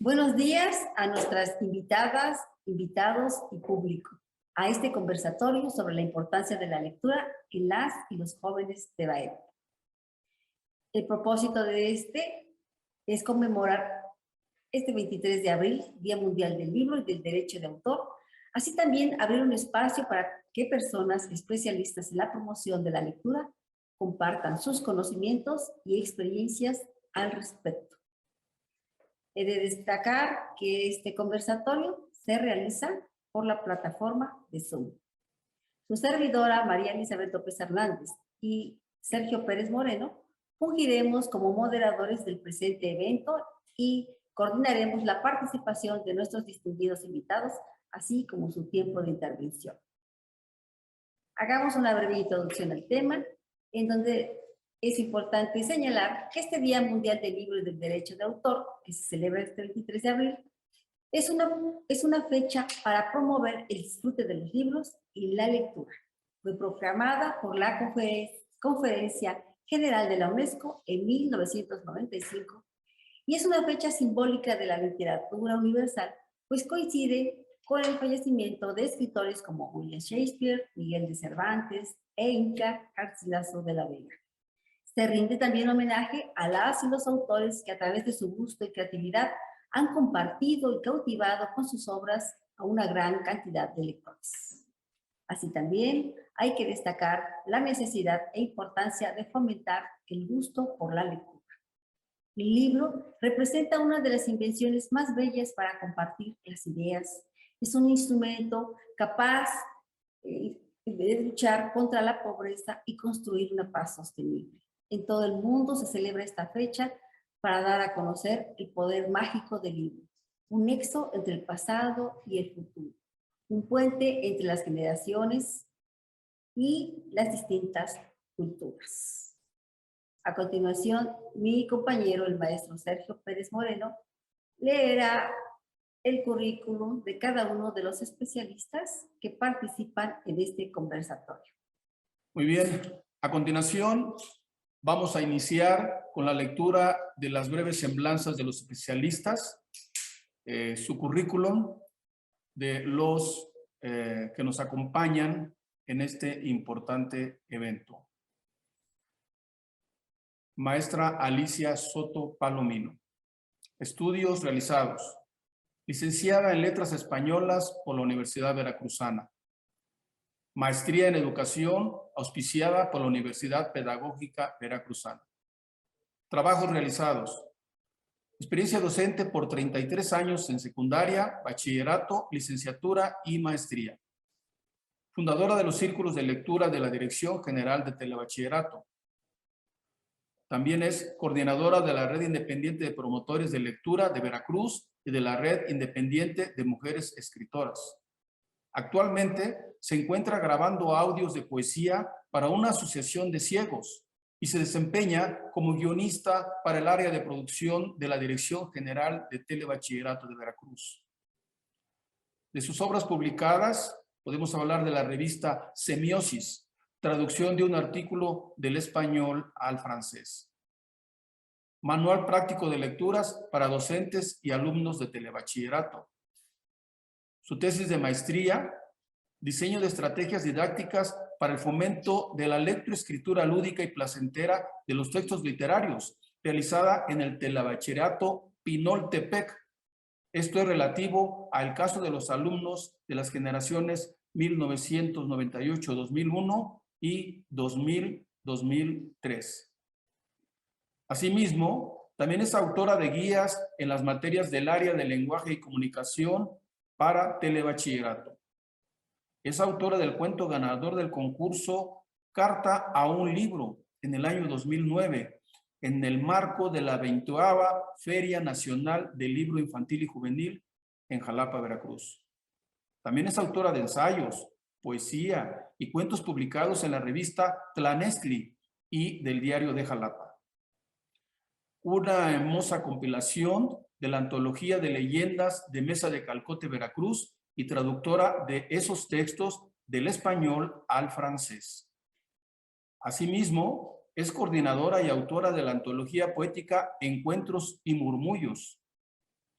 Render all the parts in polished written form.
Buenos días a nuestras invitadas, invitados y público a este conversatorio sobre la importancia de la lectura en las y los jóvenes de la época. El propósito de este es conmemorar este 23 de abril, Día Mundial del Libro y del Derecho de Autor, así también abrir un espacio para que personas especialistas en la promoción de la lectura compartan sus conocimientos y experiencias al respecto. He de destacar que este conversatorio se realiza por la plataforma de Zoom. Su servidora María Elizabeth López Hernández y Sergio Pérez Moreno fungiremos como moderadores del presente evento y coordinaremos la participación de nuestros distinguidos invitados, así como su tiempo de intervención. Hagamos una breve introducción al tema, en donde es importante señalar que este Día Mundial del Libro y del Derecho de Autor, que se celebra este 23 de abril, es una fecha para promover el disfrute de los libros y la lectura. Fue proclamada por la Conferencia General de la UNESCO en 1995 y es una fecha simbólica de la literatura universal, pues coincide con el fallecimiento de escritores como William Shakespeare, Miguel de Cervantes e Inca Garcilaso de la Vega. Se rinde también homenaje a las y los autores que a través de su gusto y creatividad han compartido y cautivado con sus obras a una gran cantidad de lectores. Así también hay que destacar la necesidad e importancia de fomentar el gusto por la lectura. El libro representa una de las invenciones más bellas para compartir las ideas. Es un instrumento capaz de luchar contra la pobreza y construir una paz sostenible. En todo el mundo se celebra esta fecha para dar a conocer el poder mágico del libro, un nexo entre el pasado y el futuro, un puente entre las generaciones y las distintas culturas. A continuación, mi compañero, el maestro Sergio Pérez Moreno, leerá el currículum de cada uno de los especialistas que participan en este conversatorio. Muy bien, a continuación vamos a iniciar con la lectura de las breves semblanzas de los especialistas, su currículum de los que nos acompañan en este importante evento. Maestra Alicia Soto Palomino. Estudios realizados. Licenciada en Letras Españolas por la Universidad Veracruzana. Maestría en Educación, auspiciada por la Universidad Pedagógica Veracruzana. Trabajos realizados. Experiencia docente por 33 años en secundaria, bachillerato, licenciatura y maestría. Fundadora de los círculos de lectura de la Dirección General de Telebachillerato. También es coordinadora de la Red Independiente de Promotores de Lectura de Veracruz y de la Red Independiente de Mujeres Escritoras. Actualmente se encuentra grabando audios de poesía para una asociación de ciegos y se desempeña como guionista para el área de producción de la Dirección General de Telebachillerato de Veracruz. De sus obras publicadas podemos hablar de la revista Semiosis, traducción de un artículo del español al francés. Manual práctico de lecturas para docentes y alumnos de telebachillerato. Su tesis de maestría, diseño de estrategias didácticas para el fomento de la lectoescritura lúdica y placentera de los textos literarios, realizada en el Telebachillerato Pinoltepec. Esto es relativo al caso de los alumnos de las generaciones 1998-2001 y 2000-2003. Asimismo, también es autora de guías en las materias del área de lenguaje y comunicación para telebachillerato. Es autora del cuento ganador del concurso Carta a un libro en el año 2009, en el marco de la 20ª Feria Nacional del Libro Infantil y Juvenil en Jalapa, Veracruz. También es autora de ensayos, poesía y cuentos publicados en la revista Tlanescli y del Diario de Jalapa. Una hermosa compilación de la antología de leyendas de Mesa de Calcote, Veracruz, y traductora de esos textos del español al francés. Asimismo, es coordinadora y autora de la antología poética Encuentros y Murmullos.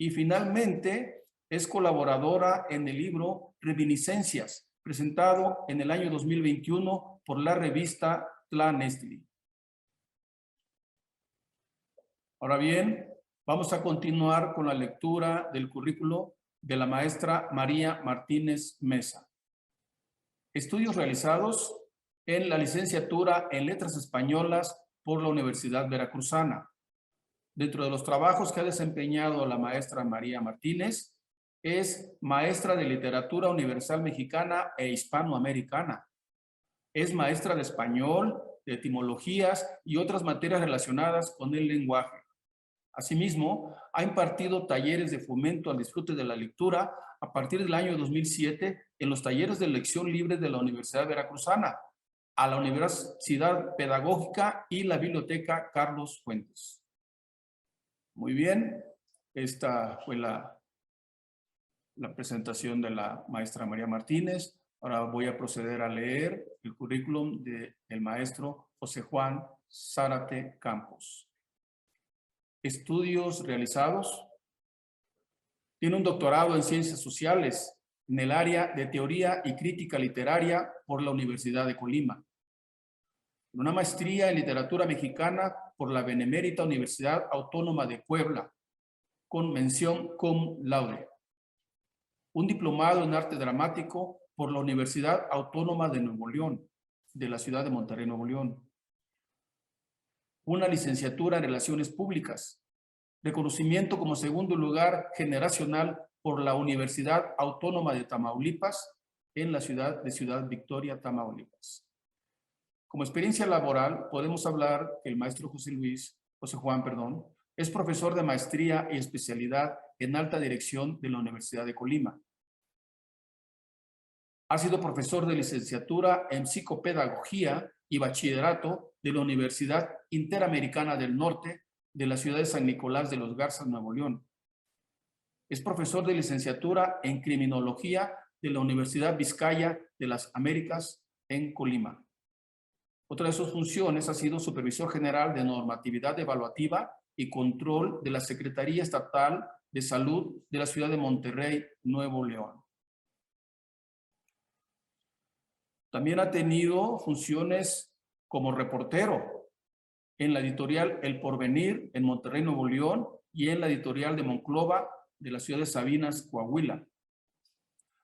Y finalmente es colaboradora en el libro Reminiscencias, presentado en el año 2021 por la revista Tlanestli. Ahora bien, vamos a continuar con la lectura del currículo de la maestra María Martínez Mesa. Estudios realizados en la licenciatura en Letras Españolas por la Universidad Veracruzana. Dentro de los trabajos que ha desempeñado la maestra María Martínez, es maestra de Literatura Universal Mexicana e Hispanoamericana. Es maestra de español, de etimologías y otras materias relacionadas con el lenguaje. Asimismo, ha impartido talleres de fomento al disfrute de la lectura a partir del año 2007 en los talleres de lección libre de la Universidad Veracruzana, a la Universidad Pedagógica y la Biblioteca Carlos Fuentes. Muy bien, esta fue la presentación de la maestra María Martínez. Ahora voy a proceder a leer el currículum del maestro José Juan Zárate Campos. Estudios realizados. Tiene un doctorado en Ciencias Sociales en el área de Teoría y Crítica Literaria por la Universidad de Colima. Una maestría en Literatura Mexicana por la Benemérita Universidad Autónoma de Puebla, con mención cum laude. Un diplomado en Arte Dramático por la Universidad Autónoma de Nuevo León, de la ciudad de Monterrey, Nuevo León. Una licenciatura en Relaciones Públicas, reconocimiento como segundo lugar generacional por la Universidad Autónoma de Tamaulipas en la ciudad de Ciudad Victoria, Tamaulipas. Como experiencia laboral, podemos hablar que el maestro José Juan, es profesor de maestría y especialidad en alta dirección de la Universidad de Colima. Ha sido profesor de licenciatura en psicopedagogía y bachillerato de la Universidad Interamericana del Norte de la ciudad de San Nicolás de los Garzas, Nuevo León. Es profesor de licenciatura en criminología de la Universidad Vizcaya de las Américas en Colima. Otra de sus funciones ha sido supervisor general de normatividad evaluativa y control de la Secretaría Estatal de Salud de la ciudad de Monterrey, Nuevo León. También ha tenido funciones como reportero en la editorial El Porvenir en Monterrey, Nuevo León, y en la editorial de Monclova de la ciudad de Sabinas, Coahuila.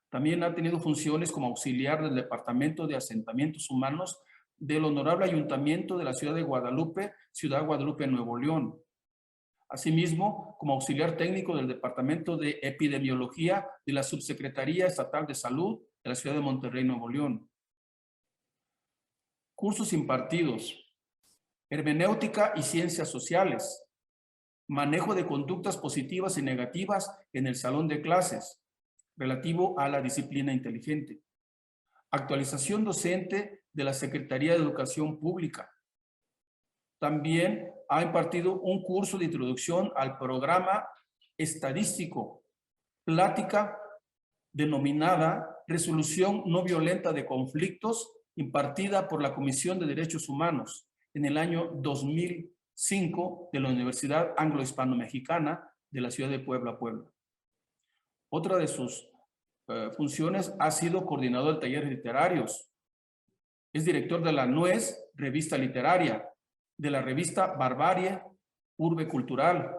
También ha tenido funciones como auxiliar del Departamento de Asentamientos Humanos del Honorable Ayuntamiento de la ciudad de Guadalupe, Ciudad Guadalupe, Nuevo León. Asimismo, como auxiliar técnico del Departamento de Epidemiología de la Subsecretaría Estatal de Salud de la ciudad de Monterrey, Nuevo León. Cursos impartidos: hermenéutica y ciencias sociales, manejo de conductas positivas y negativas en el salón de clases, relativo a la disciplina inteligente, actualización docente de la Secretaría de Educación Pública. También ha impartido un curso de introducción al programa estadístico, plática denominada Resolución No Violenta de Conflictos, impartida por la Comisión de Derechos Humanos en el año 2005 de la Universidad Anglo-Hispano-Mexicana de la ciudad de Puebla, Puebla. Otra de sus funciones ha sido coordinador de talleres literarios. Es director de la Nuez, revista literaria, de la revista Barbarie, Urbe Cultural.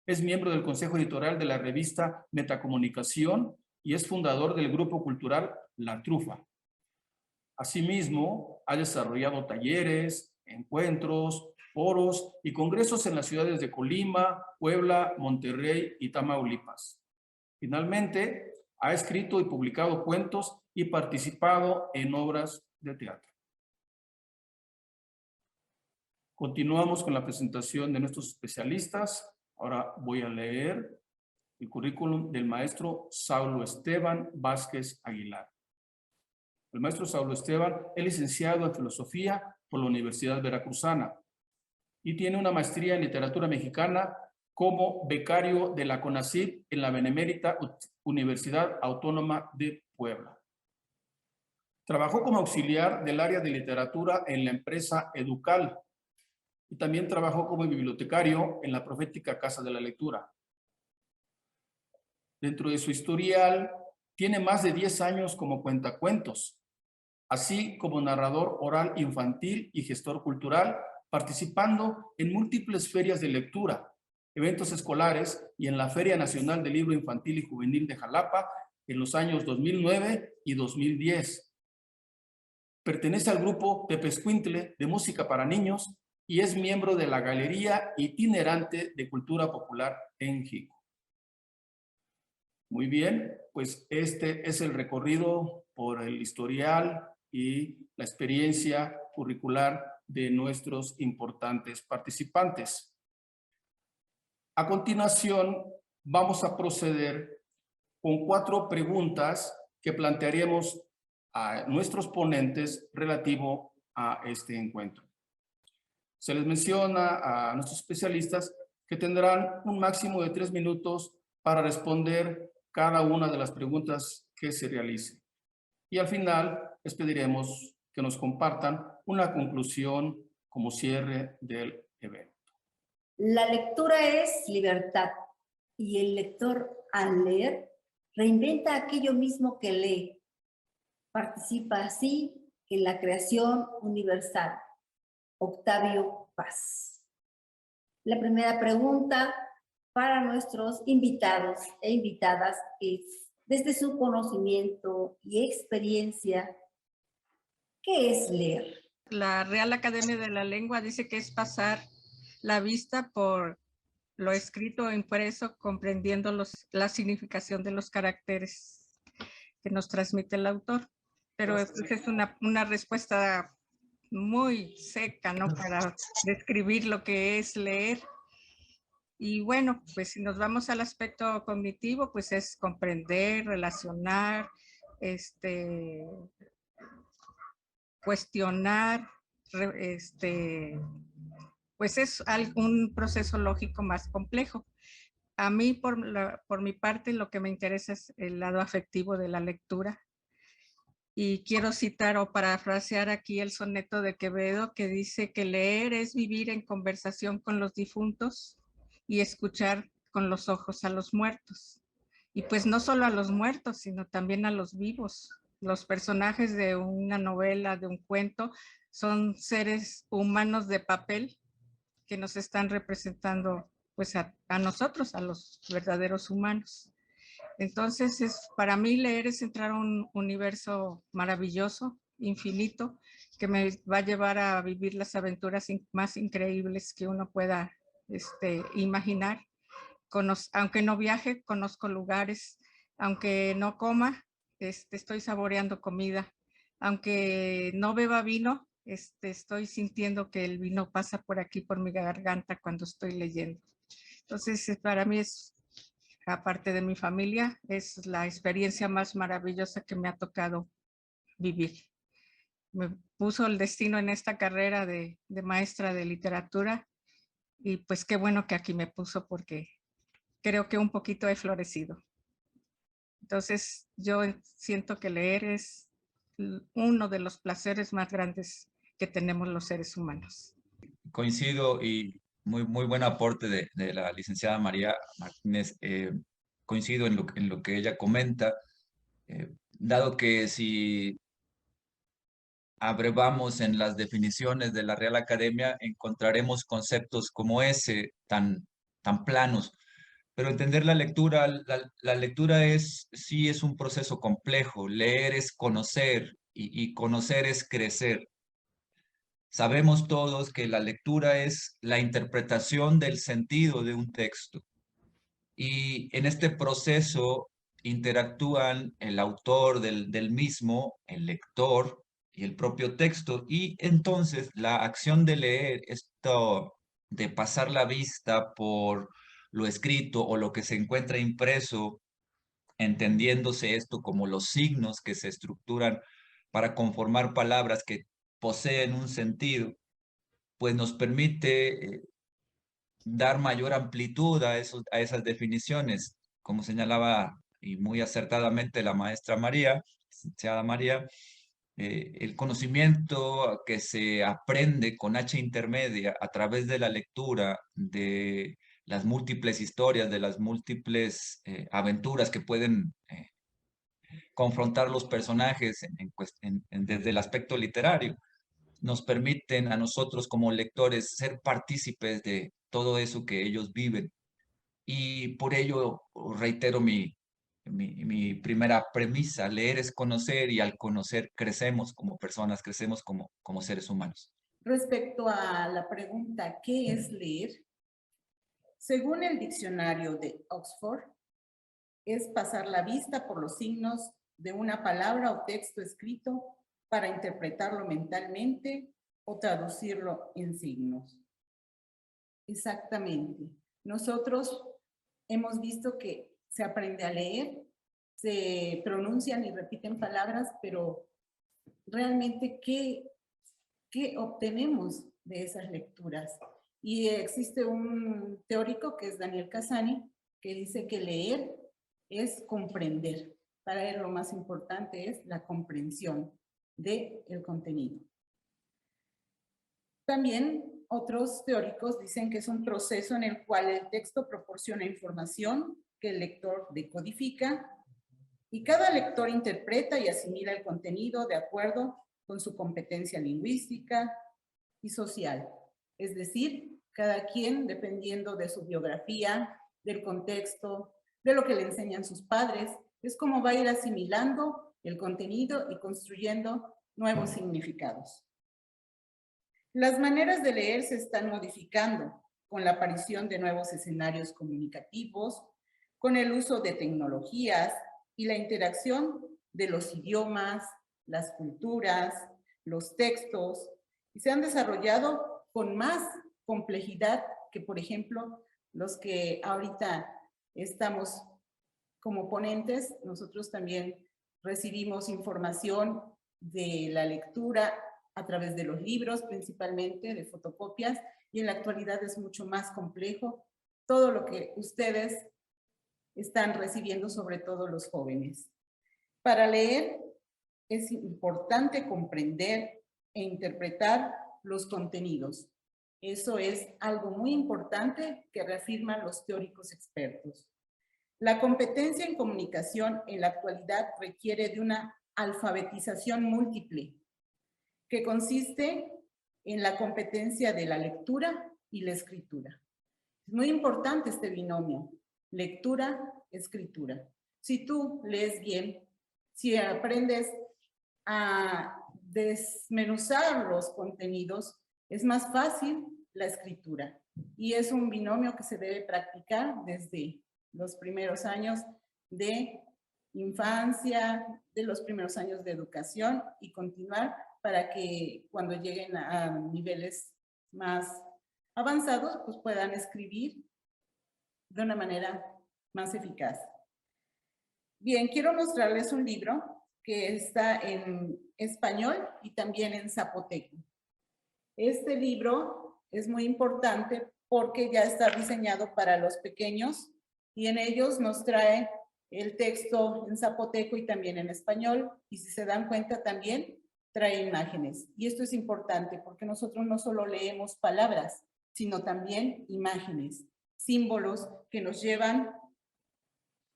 Es miembro del Consejo Editorial de la revista Metacomunicación y es fundador del grupo cultural La Trufa. Asimismo, ha desarrollado talleres, encuentros, foros y congresos en las ciudades de Colima, Puebla, Monterrey y Tamaulipas. Finalmente, ha escrito y publicado cuentos y participado en obras de teatro. Continuamos con la presentación de nuestros especialistas. Ahora voy a leer el currículum del maestro Saulo Esteban Vázquez Aguilar. El maestro Saulo Esteban es licenciado en Filosofía por la Universidad Veracruzana y tiene una maestría en Literatura Mexicana como becario de la CONACYT en la Benemérita Universidad Autónoma de Puebla. Trabajó como auxiliar del área de literatura en la empresa Educal y también trabajó como bibliotecario en la Profética Casa de la Lectura. Dentro de su historial, tiene más de 10 años como cuentacuentos, así como narrador oral infantil y gestor cultural, participando en múltiples ferias de lectura, eventos escolares y en la Feria Nacional del Libro Infantil y Juvenil de Jalapa en los años 2009 y 2010. Pertenece al grupo Tepezcuintle de música para niños y es miembro de la Galería Itinerante de Cultura Popular en Jico. Muy bien, pues este es el recorrido por el historial y la experiencia curricular de nuestros importantes participantes. A continuación, vamos a proceder con 4 preguntas que plantearemos a nuestros ponentes relativo a este encuentro. Se les menciona a nuestros especialistas que tendrán un máximo de 3 minutos para responder cada una de las preguntas que se realicen. Y al final les pediremos que nos compartan una conclusión como cierre del evento. La lectura es libertad y el lector al leer reinventa aquello mismo que lee. Participa así en la creación universal. Octavio Paz. La primera pregunta para nuestros invitados e invitadas es, desde su conocimiento y experiencia, ¿qué es leer? La Real Academia de la Lengua dice que es pasar la vista por lo escrito o impreso, comprendiendo la significación de los caracteres que nos transmite el autor. Pero pues, es una respuesta muy seca, ¿no? Para describir lo que es leer. Y bueno, pues si nos vamos al aspecto cognitivo, pues es comprender, relacionar, cuestionar, pues es un proceso lógico más complejo. A mí, por mi parte, lo que me interesa es el lado afectivo de la lectura. Y quiero citar o parafrasear aquí el soneto de Quevedo que dice que leer es vivir en conversación con los difuntos y escuchar con los ojos a los muertos. Y pues no solo a los muertos, sino también a los vivos. Los personajes de una novela, de un cuento, son seres humanos de papel que nos están representando pues a nosotros, a los verdaderos humanos. Entonces, para mí leer es entrar a un universo maravilloso, infinito, que me va a llevar a vivir las aventuras más increíbles que uno pueda imaginar. Aunque no viaje, conozco lugares, aunque no coma, estoy saboreando comida, aunque no beba vino, estoy sintiendo que el vino pasa por aquí, por mi garganta cuando estoy leyendo. Entonces, para mí es, aparte de mi familia, es la experiencia más maravillosa que me ha tocado vivir. Me puso el destino en esta carrera de maestra de literatura y pues qué bueno que aquí me puso porque creo que un poquito he florecido. Entonces, yo siento que leer es uno de los placeres más grandes que tenemos los seres humanos. Coincido y muy buen aporte de la licenciada María Martínez. Coincido en lo que ella comenta, dado que si abrevamos en las definiciones de la Real Academia, encontraremos conceptos como ese, tan planos. Pero entender la lectura, la lectura sí es un proceso complejo. Leer es conocer y conocer es crecer. Sabemos todos que la lectura es la interpretación del sentido de un texto. Y en este proceso interactúan el autor del mismo, el lector y el propio texto. Y entonces la acción de leer, esto de pasar la vista por lo escrito o lo que se encuentra impreso, entendiéndose esto como los signos que se estructuran para conformar palabras que poseen un sentido, pues nos permite dar mayor amplitud a esas definiciones. Como señalaba y muy acertadamente la maestra María, licenciada María, el conocimiento que se aprende con H intermedia a través de la lectura, de las múltiples historias, de las múltiples aventuras que pueden confrontar los personajes desde el aspecto literario, nos permiten a nosotros como lectores ser partícipes de todo eso que ellos viven. Y por ello reitero mi primera premisa: leer es conocer, y al conocer crecemos como personas, crecemos como seres humanos. Respecto a la pregunta, ¿qué es leer? Según el diccionario de Oxford, es pasar la vista por los signos de una palabra o texto escrito para interpretarlo mentalmente o traducirlo en signos. Exactamente. Nosotros hemos visto que se aprende a leer, se pronuncian y repiten palabras, pero realmente, ¿qué obtenemos de esas lecturas? Y existe un teórico que es Daniel Cassani, que dice que leer es comprender. Para él lo más importante es la comprensión del contenido. También otros teóricos dicen que es un proceso en el cual el texto proporciona información que el lector decodifica y cada lector interpreta y asimila el contenido de acuerdo con su competencia lingüística y social. Es decir, cada quien, dependiendo de su biografía, del contexto, de lo que le enseñan sus padres, es como va a ir asimilando el contenido y construyendo nuevos significados. Las maneras de leer se están modificando con la aparición de nuevos escenarios comunicativos, con el uso de tecnologías y la interacción de los idiomas, las culturas, los textos, y se han desarrollado con más complejidad que, por ejemplo, los que ahorita estamos como ponentes. Nosotros también recibimos información de la lectura a través de los libros, principalmente de fotocopias, y en la actualidad es mucho más complejo todo lo que ustedes están recibiendo, sobre todo los jóvenes. Para leer es importante comprender e interpretar los contenidos. Eso es algo muy importante que reafirman los teóricos expertos. La competencia en comunicación en la actualidad requiere de una alfabetización múltiple, que consiste en la competencia de la lectura y la escritura. Es muy importante este binomio, lectura, escritura. Si tú lees bien, si aprendes a desmenuzar los contenidos, es más fácil la escritura. Y es un binomio que se debe practicar desde los primeros años de infancia, de los primeros años de educación, y continuar para que cuando lleguen a niveles más avanzados, pues puedan escribir de una manera más eficaz. Bien, quiero mostrarles un libro que está en español y también en zapoteco. Este libro es muy importante porque ya está diseñado para los pequeños y en ellos nos trae el texto en zapoteco y también en español, y si se dan cuenta también trae imágenes. Y esto es importante porque nosotros no solo leemos palabras, sino también imágenes, símbolos que nos llevan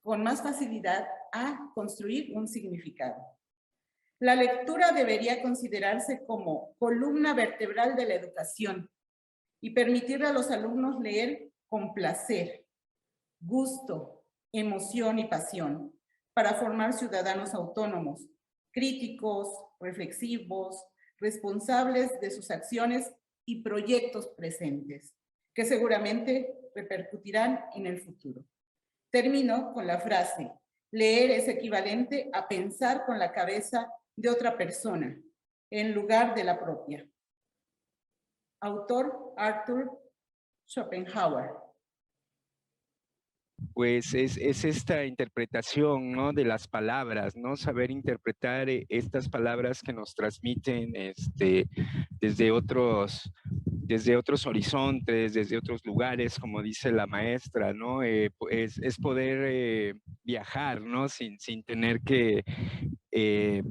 con más facilidad a construir un significado. La lectura debería considerarse como columna vertebral de la educación y permitirle a los alumnos leer con placer, gusto, emoción y pasión para formar ciudadanos autónomos, críticos, reflexivos, responsables de sus acciones y proyectos presentes, que seguramente repercutirán en el futuro. Termino con la frase: leer es equivalente a pensar con la cabeza de otra persona en lugar de la propia. Autor Arthur Schopenhauer. Pues es esta interpretación, ¿no?, de las palabras, ¿no? Saber interpretar estas palabras que nos transmiten desde otros horizontes, desde otros lugares, como dice la maestra, ¿no? Es poder viajar, ¿no? Sin tener que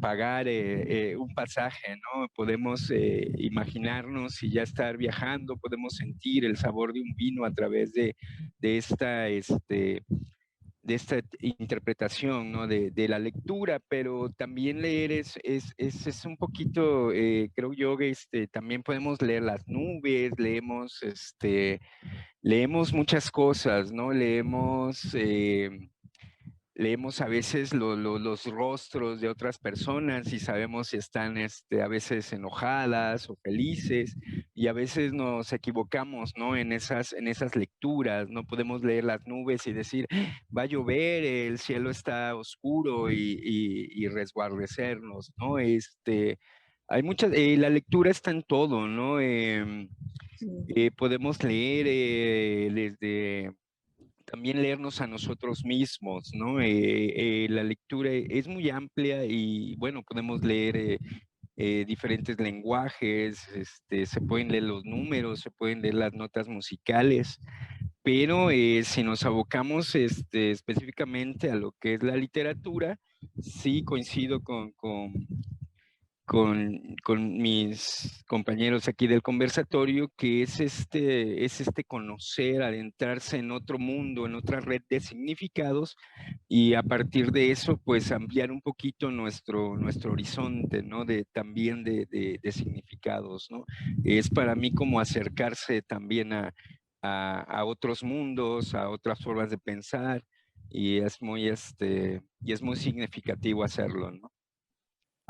pagar un pasaje, ¿no? Podemos imaginarnos y ya estar viajando, podemos sentir el sabor de un vino a través de esta interpretación, ¿no? de la lectura, pero también leer es un poquito, creo yo, que también podemos leer las nubes, leemos muchas cosas, ¿no? Leemos a veces los rostros de otras personas y sabemos si están a veces enojadas o felices, y a veces nos equivocamos, ¿no? En esas lecturas, no podemos leer las nubes y decir, va a llover, el cielo está oscuro y resguardecernos, ¿no? Hay muchas, la lectura está en todo, ¿no? Podemos leer desde también leernos a nosotros mismos, ¿no? La lectura es muy amplia y, bueno, podemos leer diferentes lenguajes, se pueden leer los números, se pueden leer las notas musicales, pero si nos abocamos específicamente a lo que es la literatura, sí coincido con mis compañeros aquí del conversatorio, que es este conocer, adentrarse en otro mundo, en otra red de significados, y a partir de eso, pues ampliar un poquito nuestro horizonte, ¿no? También de significados, ¿no? Es para mí como acercarse también a otros mundos, a otras formas de pensar, y es muy significativo hacerlo, ¿no?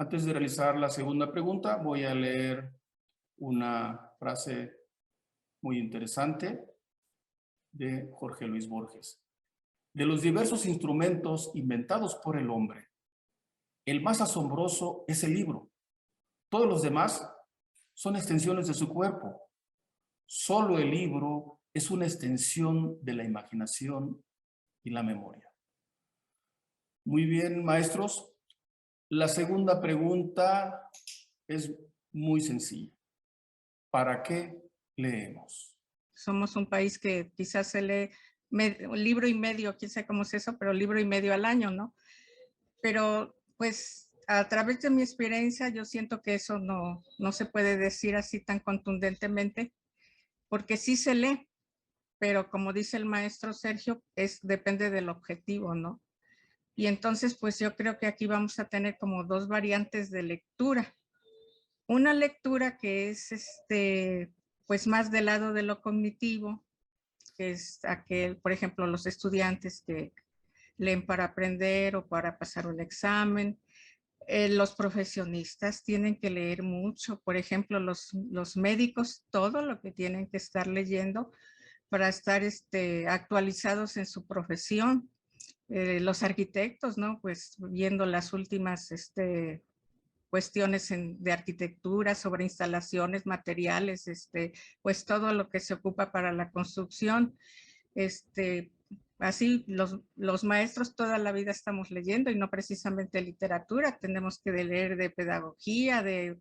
Antes de realizar la segunda pregunta, voy a leer una frase muy interesante de Jorge Luis Borges. De los diversos instrumentos inventados por el hombre, el más asombroso es el libro. Todos los demás son extensiones de su cuerpo. Solo el libro es una extensión de la imaginación y la memoria. Muy bien, maestros. La segunda pregunta es muy sencilla. ¿Para qué leemos? Somos un país que quizás se lee un libro y medio, quién sabe cómo es eso, pero libro y medio al año, ¿no? Pero pues a través de mi experiencia yo siento que eso no se puede decir así tan contundentemente, porque sí se lee, pero como dice el maestro Sergio, depende del objetivo, ¿no? Y entonces, pues yo creo que aquí vamos a tener como dos variantes de lectura. Una lectura que es pues más del lado de lo cognitivo, que es aquel, por ejemplo, los estudiantes que leen para aprender o para pasar un examen. Los profesionistas tienen que leer mucho, por ejemplo, los médicos, todo lo que tienen que estar leyendo para estar actualizados en su profesión. Los arquitectos, ¿no? Pues viendo las últimas cuestiones de arquitectura, sobre instalaciones, materiales, pues todo lo que se ocupa para la construcción. Así los maestros toda la vida estamos leyendo, y no precisamente literatura, tenemos que leer de pedagogía, de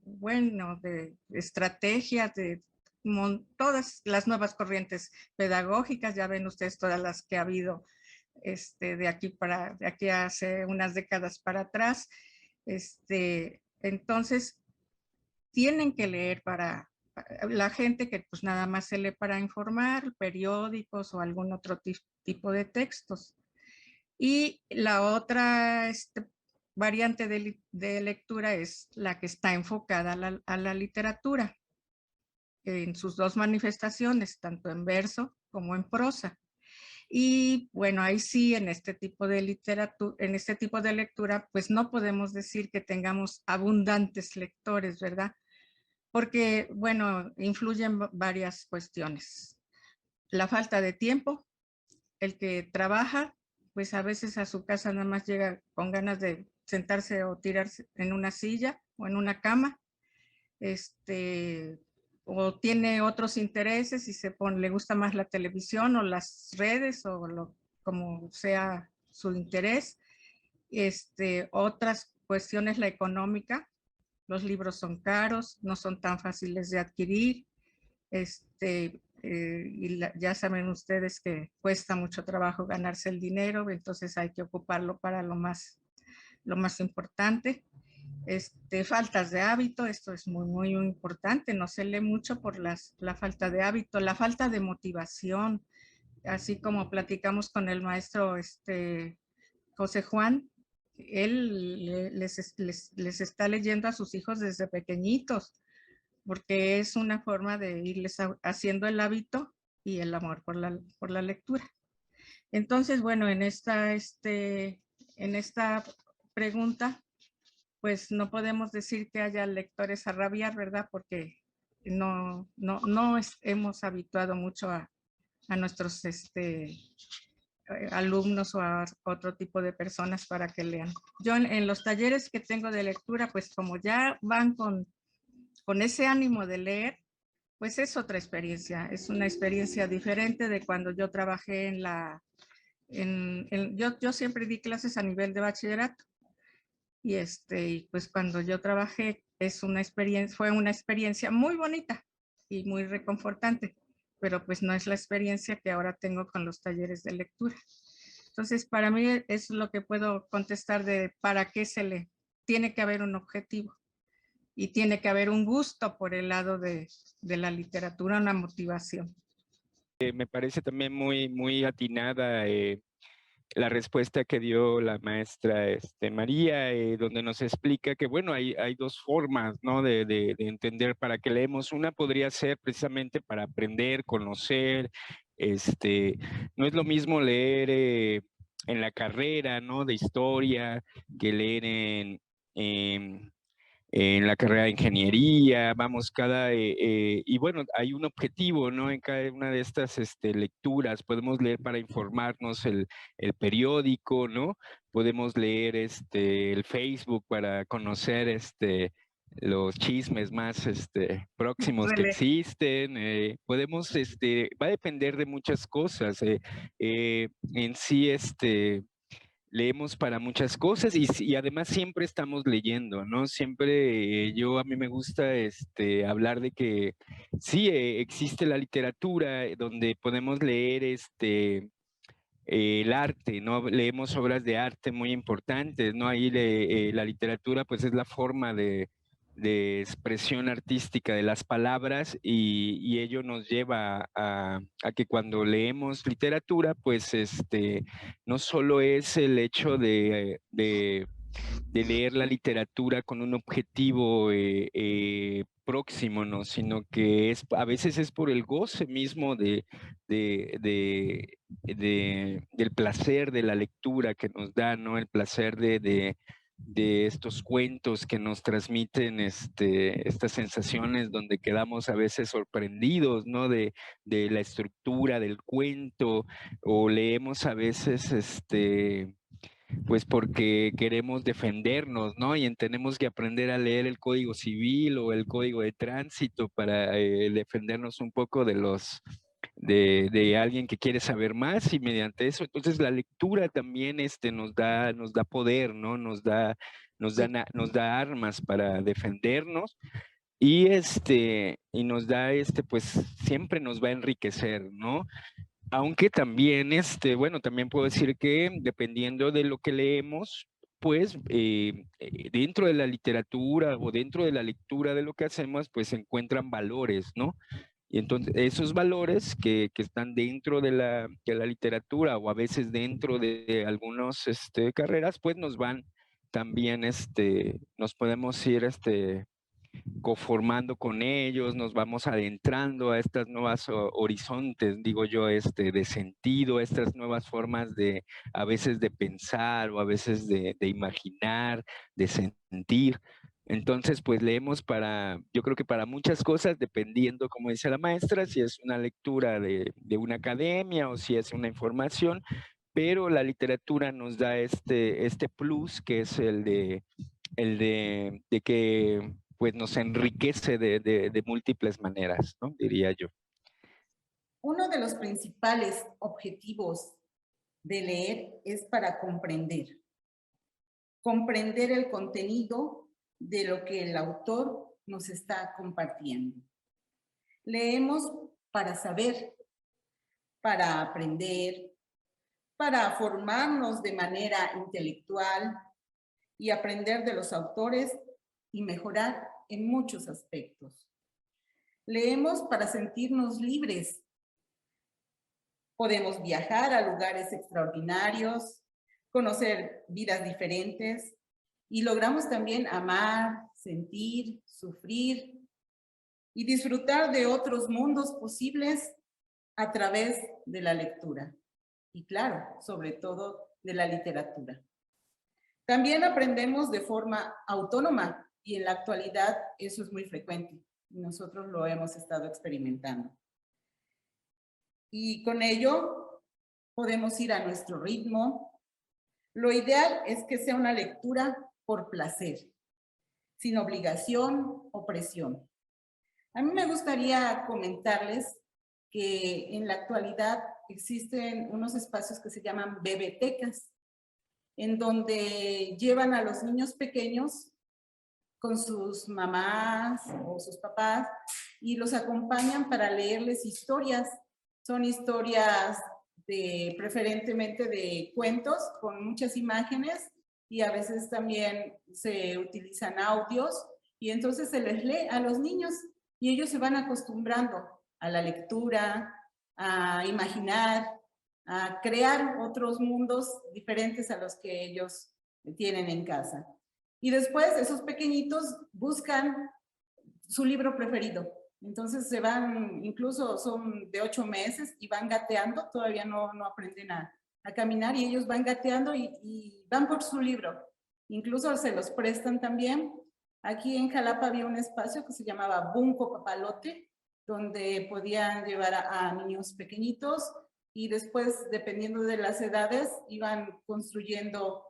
estrategias, de todas las nuevas corrientes pedagógicas, ya ven ustedes todas las que ha habido de aquí a hace unas décadas para atrás. Entonces, tienen que leer para la gente que pues nada más se lee para informar, periódicos o algún otro tipo de textos. Y la otra variante de lectura es la que está enfocada a la literatura, en sus dos manifestaciones, tanto en verso como en prosa. Y bueno, ahí sí, en este tipo de literatura, en este tipo de lectura, pues no podemos decir que tengamos abundantes lectores, ¿verdad? Porque, bueno, influyen varias cuestiones. La falta de tiempo, el que trabaja, pues a veces a su casa nada más llega con ganas de sentarse o tirarse en una silla o en una cama, o tiene otros intereses y le gusta más la televisión o las redes o como sea su interés. Otras cuestiones, la económica, los libros son caros, no son tan fáciles de adquirir, ya saben ustedes que cuesta mucho trabajo ganarse el dinero, entonces hay que ocuparlo para lo más lo más importante. Faltas de hábito, esto es muy importante, no se lee mucho por la falta de hábito, la falta de motivación, así como platicamos con el maestro José Juan, él les está leyendo a sus hijos desde pequeñitos, porque es una forma de irles haciendo el hábito y el amor por la lectura. Entonces, bueno, en esta pregunta, pues no podemos decir que haya lectores a rabiar, ¿verdad? Porque no hemos habituado mucho a nuestros alumnos o a otro tipo de personas para que lean. Yo en los talleres que tengo de lectura, pues como ya van con ese ánimo de leer, pues es otra experiencia, es una experiencia diferente de cuando yo trabajé yo siempre di clases a nivel de bachillerato y pues cuando yo trabajé fue una experiencia muy bonita y muy reconfortante, pero pues no es la experiencia que ahora tengo con los talleres de lectura. Entonces, para mí es lo que puedo contestar de para qué se lee. Tiene que haber un objetivo y tiene que haber un gusto por el lado de la literatura, una motivación. Me parece también muy atinada la respuesta que dio la maestra María, donde nos explica que, bueno, hay dos formas, ¿no? de entender para qué leemos. Una podría ser precisamente para aprender, conocer. No es lo mismo leer en la carrera, ¿no? De historia, que leer en la carrera de ingeniería, vamos, y bueno, hay un objetivo, ¿no? En cada una de estas lecturas, podemos leer para informarnos el periódico, ¿no? Podemos leer el Facebook para conocer los chismes más próximos que existen, podemos, va a depender de muchas cosas, en sí, leemos para muchas cosas y además siempre estamos leyendo, ¿no? Siempre a mí me gusta hablar de que sí, existe la literatura donde podemos leer el arte, ¿no? Leemos obras de arte muy importantes, ¿no? Ahí la literatura pues es la forma de expresión artística de las palabras y ello nos lleva a que cuando leemos literatura, pues no solo es el hecho de leer la literatura con un objetivo próximo, ¿no? Sino que a veces es por el goce mismo del placer de la lectura que nos da, ¿no? El placer de estos cuentos que nos transmiten estas sensaciones donde quedamos a veces sorprendidos, ¿no? De la estructura del cuento, o leemos a veces pues porque queremos defendernos, ¿no? Y tenemos que aprender a leer el Código Civil o el Código de Tránsito para defendernos un poco de alguien que quiere saber más, y mediante eso, entonces la lectura también nos da poder, ¿no? Nos da armas para defendernos. Y nos da pues siempre nos va a enriquecer, ¿no? Aunque también, bueno, también puedo decir que dependiendo de lo que leemos, pues dentro de la literatura o dentro de la lectura de lo que hacemos, pues se encuentran valores, ¿no? Y entonces esos valores que están dentro de la literatura o a veces dentro de algunas carreras, pues nos van también, nos podemos ir conformando con ellos, nos vamos adentrando a estas nuevas horizontes, digo yo, de sentido, estas nuevas formas a veces de pensar o a veces de imaginar, de sentir. Entonces, pues leemos yo creo que para muchas cosas, dependiendo, como dice la maestra, si es una lectura de una academia o si es una información, pero la literatura nos da este plus, que es el de que pues nos enriquece de múltiples maneras, ¿no? Diría yo. Uno de los principales objetivos de leer es para comprender el contenido de lo que el autor nos está compartiendo. Leemos para saber, para aprender, para formarnos de manera intelectual y aprender de los autores y mejorar en muchos aspectos. Leemos para sentirnos libres. Podemos viajar a lugares extraordinarios, conocer vidas diferentes y logramos también amar, sentir, sufrir y disfrutar de otros mundos posibles a través de la lectura. Y claro, sobre todo de la literatura. También aprendemos de forma autónoma y en la actualidad eso es muy frecuente. Nosotros lo hemos estado experimentando. Y con ello podemos ir a nuestro ritmo. Lo ideal es que sea una lectura por placer, sin obligación o presión. A mí me gustaría comentarles que en la actualidad existen unos espacios que se llaman bebetecas, en donde llevan a los niños pequeños con sus mamás o sus papás y los acompañan para leerles historias. Son historias preferentemente de cuentos con muchas imágenes y a veces también se utilizan audios y entonces se les lee a los niños y ellos se van acostumbrando a la lectura, a imaginar, a crear otros mundos diferentes a los que ellos tienen en casa. Y después esos pequeñitos buscan su libro preferido. Entonces se van, incluso son de 8 meses y van gateando, todavía no aprenden a caminar y ellos van gateando y van por su libro. Incluso se los prestan también. Aquí en Jalapa había un espacio que se llamaba Bunco Papalote, donde podían llevar a niños pequeñitos y después, dependiendo de las edades, iban construyendo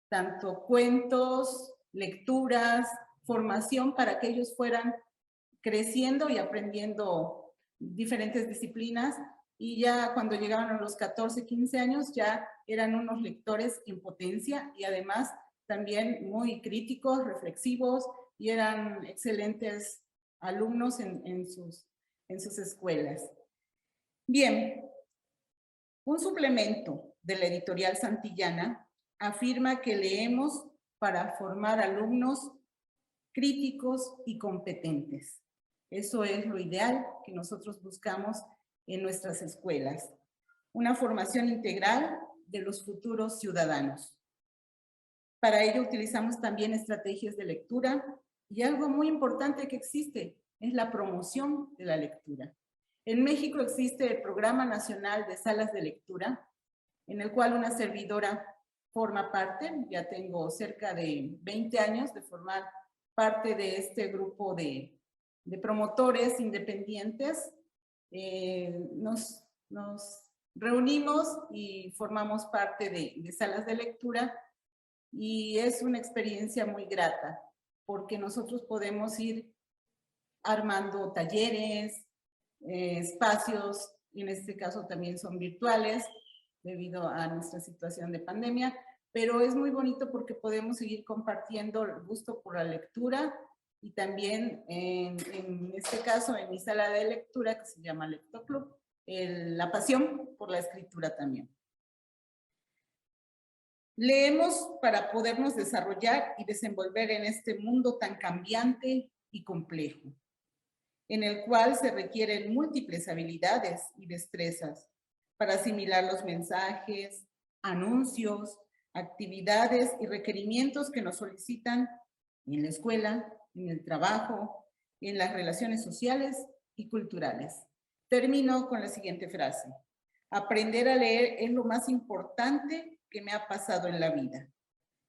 tanto cuentos, lecturas, formación para que ellos fueran creciendo y aprendiendo diferentes disciplinas y ya cuando llegaban a los 14, 15 años ya eran unos lectores en potencia y además también muy críticos, reflexivos y eran excelentes alumnos en sus escuelas. Bien, un suplemento de la editorial Santillana afirma que leemos para formar alumnos críticos y competentes. Eso es lo ideal que nosotros buscamos en nuestras escuelas. Una formación integral de los futuros ciudadanos. Para ello utilizamos también estrategias de lectura y algo muy importante que existe es la promoción de la lectura. En México existe el Programa Nacional de Salas de Lectura, en el cual una servidora forma parte. Ya tengo cerca de 20 años de formar parte de este grupo de promotores independientes. Nos reunimos y formamos parte de salas de lectura y es una experiencia muy grata porque nosotros podemos ir armando talleres, espacios, en este caso también son virtuales debido a nuestra situación de pandemia, pero es muy bonito porque podemos seguir compartiendo el gusto por la lectura y también en este caso en mi sala de lectura que se llama Lectoclub, la pasión por la escritura también. Leemos para podernos desarrollar y desenvolver en este mundo tan cambiante y complejo, en el cual se requieren múltiples habilidades y destrezas para asimilar los mensajes, anuncios, actividades y requerimientos que nos solicitan en la escuela, en el trabajo, en las relaciones sociales y culturales. Termino con la siguiente frase. Aprender a leer es lo más importante que me ha pasado en la vida.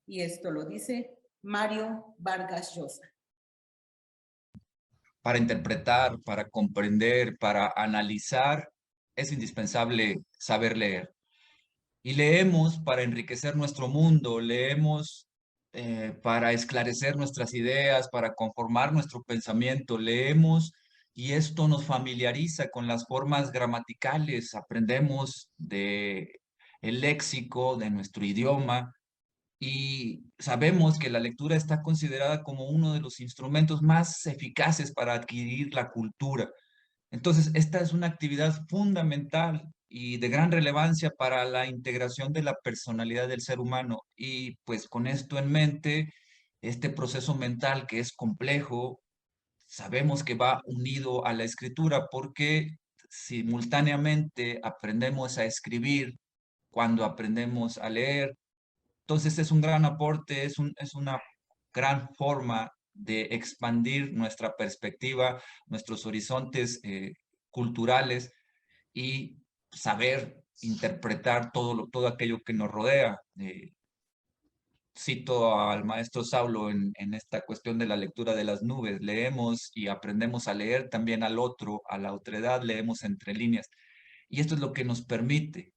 Y esto lo dice Mario Vargas Llosa. Para interpretar, para comprender, para analizar, es indispensable saber leer. Y leemos para enriquecer nuestro mundo, leemos para esclarecer nuestras ideas, para conformar nuestro pensamiento, leemos y esto nos familiariza con las formas gramaticales, aprendemos de el léxico de nuestro idioma y sabemos que la lectura está considerada como uno de los instrumentos más eficaces para adquirir la cultura. Entonces, esta es una actividad fundamental y de gran relevancia para la integración de la personalidad del ser humano. Y pues con esto en mente, este proceso mental que es complejo, sabemos que va unido a la escritura porque simultáneamente aprendemos a escribir cuando aprendemos a leer. Entonces es un gran aporte, es una gran forma de expandir nuestra perspectiva, nuestros horizontes culturales y saber interpretar todo aquello que nos rodea. Cito al maestro Saulo en esta cuestión de la lectura de las nubes. Leemos y aprendemos a leer también al otro, a la otredad, leemos entre líneas. Y esto es lo que nos permite.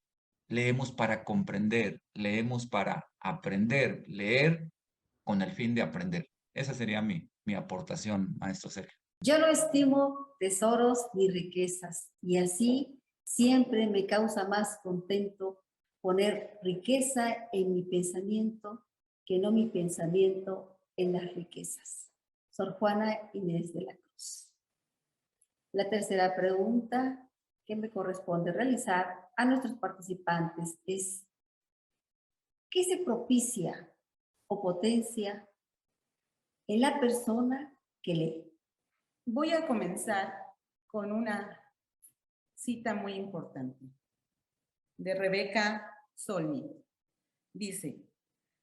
Leemos para comprender, leemos para aprender, leer con el fin de aprender. Esa sería mi aportación, maestro Sergio. Yo no estimo tesoros ni riquezas, y así siempre me causa más contento poner riqueza en mi pensamiento que no mi pensamiento en las riquezas. Sor Juana Inés de la Cruz. La tercera pregunta que me corresponde realizar a nuestros participantes es: ¿qué se propicia o potencia en la persona que lee? Voy a comenzar con una cita muy importante de Rebeca Solnit. Dice: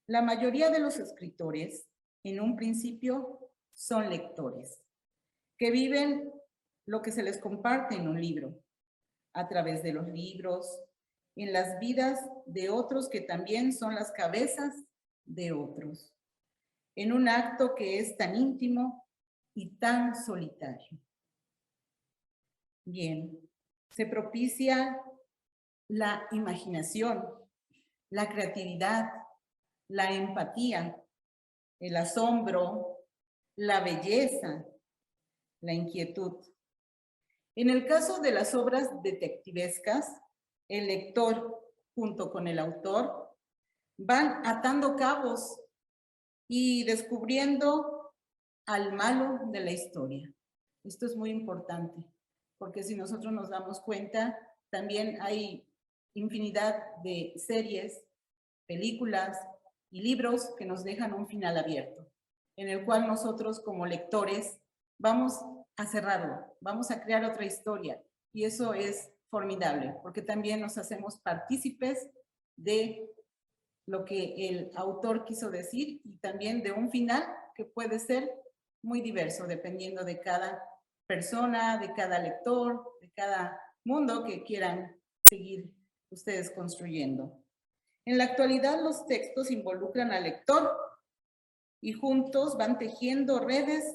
la mayoría de los escritores en un principio son lectores, que viven lo que se les comparte en un libro, a través de los libros, en las vidas de otros que también son las cabezas de otros, en un acto que es tan íntimo y tan solitario. Bien, se propicia la imaginación, la creatividad, la empatía, el asombro, la belleza, la inquietud. En el caso de las obras detectivescas, el lector junto con el autor van atando cabos y descubriendo al malo de la historia. Esto es muy importante, porque si nosotros nos damos cuenta, también hay infinidad de series, películas y libros que nos dejan un final abierto, en el cual nosotros como lectores vamos a cerrarlo, vamos a crear otra historia, y eso es formidable, porque también nos hacemos partícipes de lo que el autor quiso decir y también de un final que puede ser muy diverso dependiendo de cada persona, de cada lector, de cada mundo que quieran seguir ustedes construyendo. En la actualidad los textos involucran al lector y juntos van tejiendo redes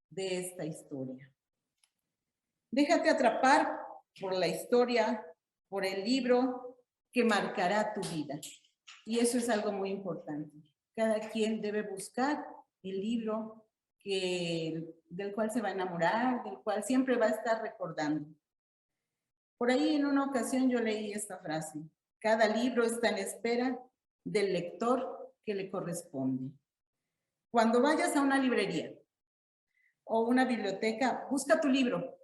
de esta historia. Déjate atrapar por la historia, por el libro que marcará tu vida. Y eso es algo muy importante. Cada quien debe buscar el libro del cual se va a enamorar, del cual siempre va a estar recordando. Por ahí en una ocasión yo leí esta frase: cada libro está en espera del lector que le corresponde. Cuando vayas a una librería o una biblioteca, busca tu libro.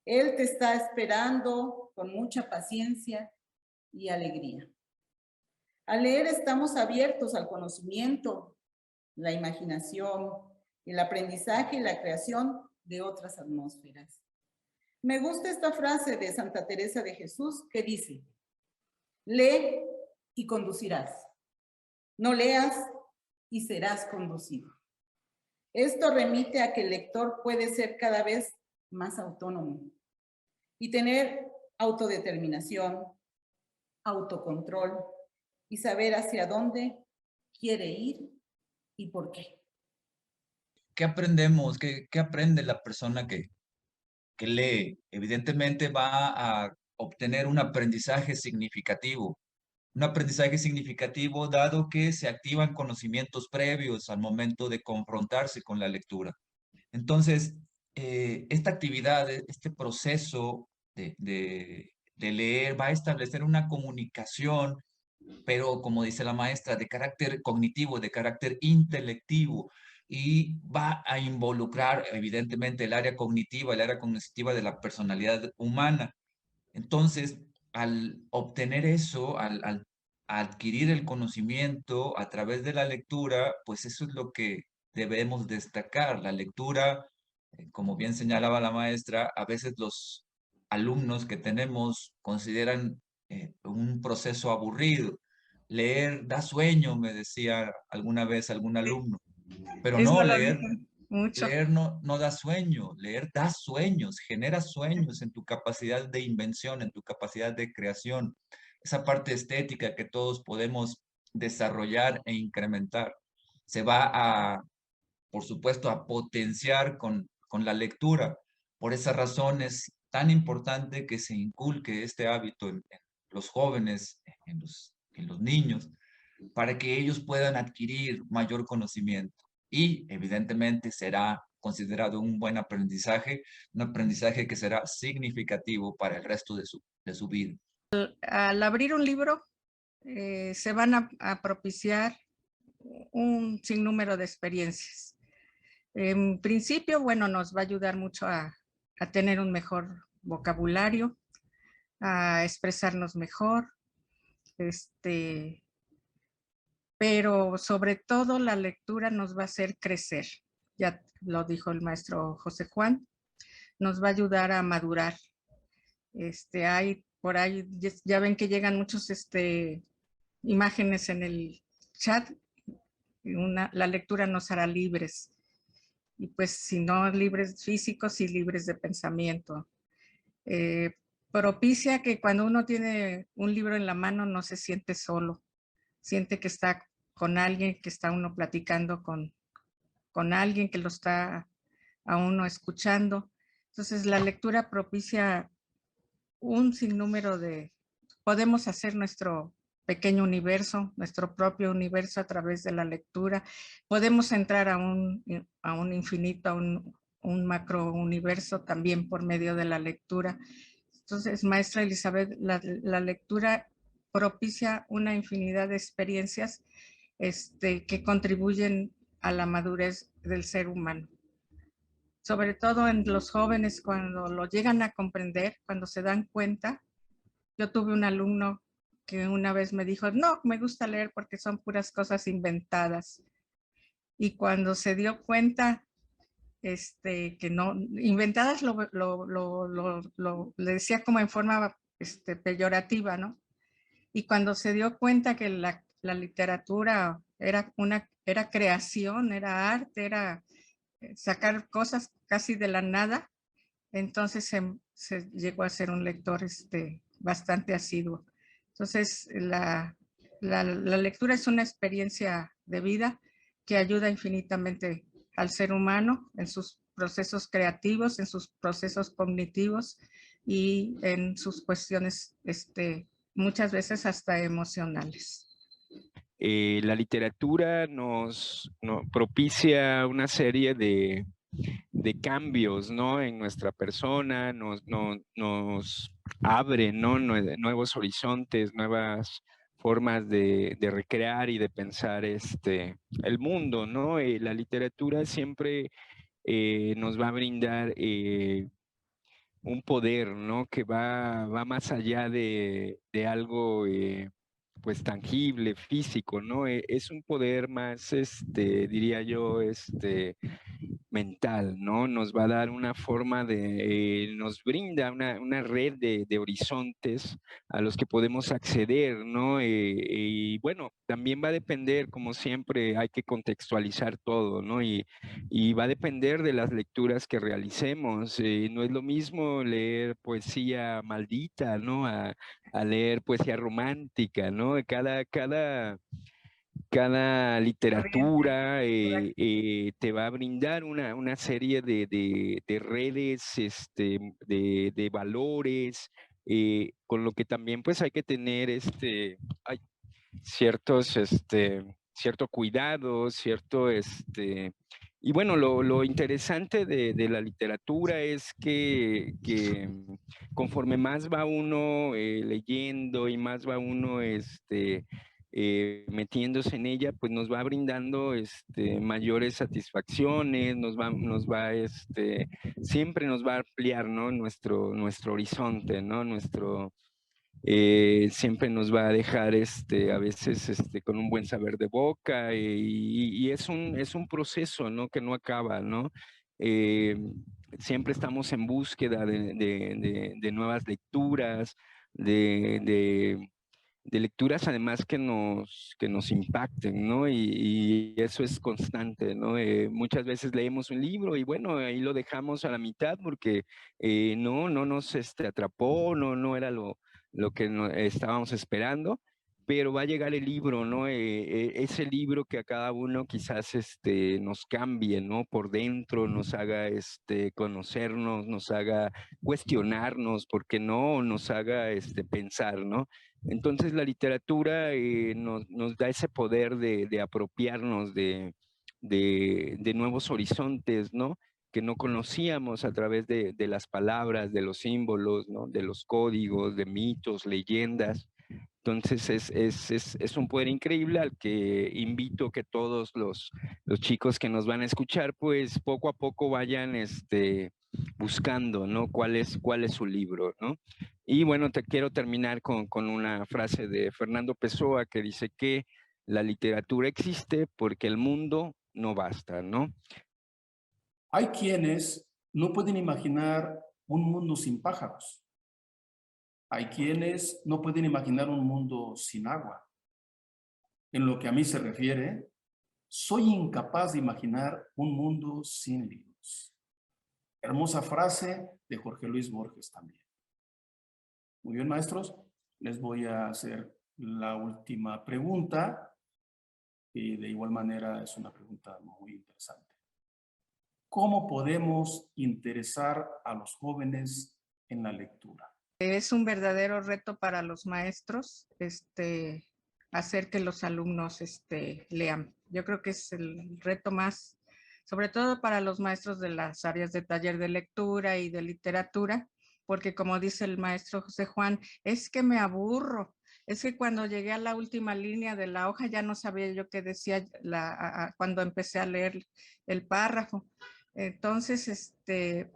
Él te está esperando con mucha paciencia y alegría. Al leer estamos abiertos al conocimiento, la imaginación, el aprendizaje y la creación de otras atmósferas. Me gusta esta frase de Santa Teresa de Jesús que dice: lee y conducirás. No leas y serás conducido. Esto remite a que el lector puede ser cada vez más autónomo y tener autodeterminación, autocontrol y saber hacia dónde quiere ir y por qué. ¿Qué aprendemos? ¿Qué aprende la persona que lee? Evidentemente va a obtener un aprendizaje significativo. Un aprendizaje significativo dado que se activan conocimientos previos al momento de confrontarse con la lectura. Entonces, esta actividad, este proceso de leer va a establecer una comunicación, pero como dice la maestra, de carácter cognitivo, de carácter intelectivo, y va a involucrar evidentemente el área cognitiva de la personalidad humana. Entonces, al obtener eso, al adquirir el conocimiento a través de la lectura, pues eso es lo que debemos destacar. La lectura, como bien señalaba la maestra, a veces los alumnos que tenemos consideran un proceso aburrido. Leer da sueño, me decía alguna vez algún alumno, pero Eso no, lo leer dicen mucho. Leer no da sueño, leer da sueños, genera sueños en tu capacidad de invención, en tu capacidad de creación, esa parte estética que todos podemos desarrollar e incrementar. Se va a, por supuesto, a potenciar con la lectura. Por esa razón es tan importante que se inculque este hábito en los jóvenes, en los niños, para que ellos puedan adquirir mayor conocimiento. Y evidentemente será considerado un buen aprendizaje, un aprendizaje que será significativo para el resto de su vida. Al abrir un libro, se van a propiciar un sinnúmero de experiencias. En principio, bueno, nos va a ayudar mucho a tener un mejor vocabulario, a expresarnos mejor, pero sobre todo la lectura nos va a hacer crecer. Ya lo dijo el maestro José Juan, nos va a ayudar a madurar. Hay por ahí, ya ven que llegan muchos imágenes en el chat, la lectura nos hará libres. Y pues si no libres físicos y libres de pensamiento. Propicia que cuando uno tiene un libro en la mano no se siente solo, siente que está con alguien, que está uno platicando con alguien que lo está a uno escuchando. Entonces la lectura propicia un sinnúmero podemos hacer nuestro pequeño universo, nuestro propio universo a través de la lectura. Podemos entrar a un infinito, a un macro universo también por medio de la lectura. Entonces, maestra Elizabeth, la lectura propicia una infinidad de experiencias que contribuyen a la madurez del ser humano. Sobre todo en los jóvenes, cuando lo llegan a comprender, cuando se dan cuenta. Yo tuve un alumno que una vez me dijo, no, me gusta leer porque son puras cosas inventadas. Y cuando se dio cuenta, que no, inventadas le decía como en forma peyorativa, ¿no? Y cuando se dio cuenta que la literatura era creación, era arte, era sacar cosas casi de la nada, entonces se llegó a ser un lector bastante asiduo. Entonces, la lectura es una experiencia de vida que ayuda infinitamente al ser humano en sus procesos creativos, en sus procesos cognitivos y en sus cuestiones, muchas veces hasta emocionales. La literatura propicia una serie de cambios, ¿no? En nuestra persona, nos abre, ¿no? Nuevos horizontes, nuevas formas de recrear y de pensar el mundo, ¿no? La literatura siempre nos va a brindar un poder, ¿no? Que va más allá de algo pues tangible, físico, ¿no? Es un poder más, diría yo, mental, ¿no? Nos va a dar una forma nos brinda una red de horizontes a los que podemos acceder, ¿no? Y bueno, también va a depender, como siempre, hay que contextualizar todo, ¿no? Y va a depender de las lecturas que realicemos. No es lo mismo leer poesía maldita, ¿no? A leer poesía romántica, ¿no? Cada literatura te va a brindar una serie de redes, de valores, con lo que también pues hay que tener ciertos, cierto cuidado, y bueno, lo interesante de la literatura es que conforme más va uno leyendo y más va uno metiéndose en ella, pues nos va brindando mayores satisfacciones, siempre nos va a ampliar, ¿no? Nuestro horizonte, ¿no? siempre nos va a dejar a veces con un buen saber de boca y es un proceso, ¿no? Que no acaba, ¿no? Eh, Siempre estamos en búsqueda de nuevas lecturas, de de lecturas además que nos impacten, ¿no? Y eso es constante, ¿no? Muchas veces leemos un libro y bueno, ahí lo dejamos a la mitad porque no nos atrapó, no era lo que estábamos esperando, pero va a llegar el libro, ¿no? Ese libro que a cada uno quizás nos cambie, ¿no? Por dentro, nos haga conocernos, nos haga cuestionarnos, ¿por qué no? Nos haga pensar, ¿no? Entonces la literatura nos da ese poder de apropiarnos de nuevos horizontes, ¿no? Que no conocíamos a través de las palabras, de los símbolos, ¿no? De los códigos, de mitos, leyendas. Entonces es un poder increíble al que invito que todos los chicos que nos van a escuchar, pues poco a poco vayan buscando, ¿no? ¿Cuál es su libro, ¿no? Y bueno, te quiero terminar con una frase de Fernando Pessoa que dice que la literatura existe porque el mundo no basta, ¿no? Hay quienes no pueden imaginar un mundo sin pájaros. Hay quienes no pueden imaginar un mundo sin agua. En lo que a mí se refiere, soy incapaz de imaginar un mundo sin libros. Hermosa frase de Jorge Luis Borges también. Muy bien, maestros, les voy a hacer la última pregunta y de igual manera es una pregunta muy interesante. ¿Cómo podemos interesar a los jóvenes en la lectura? Es un verdadero reto para los maestros hacer que los alumnos lean. Yo creo que es el reto más, sobre todo para los maestros de las áreas de taller de lectura y de literatura, porque como dice el maestro José Juan, es que me aburro. Es que cuando llegué a la última línea de la hoja ya no sabía yo qué decía cuando empecé a leer el párrafo. Entonces,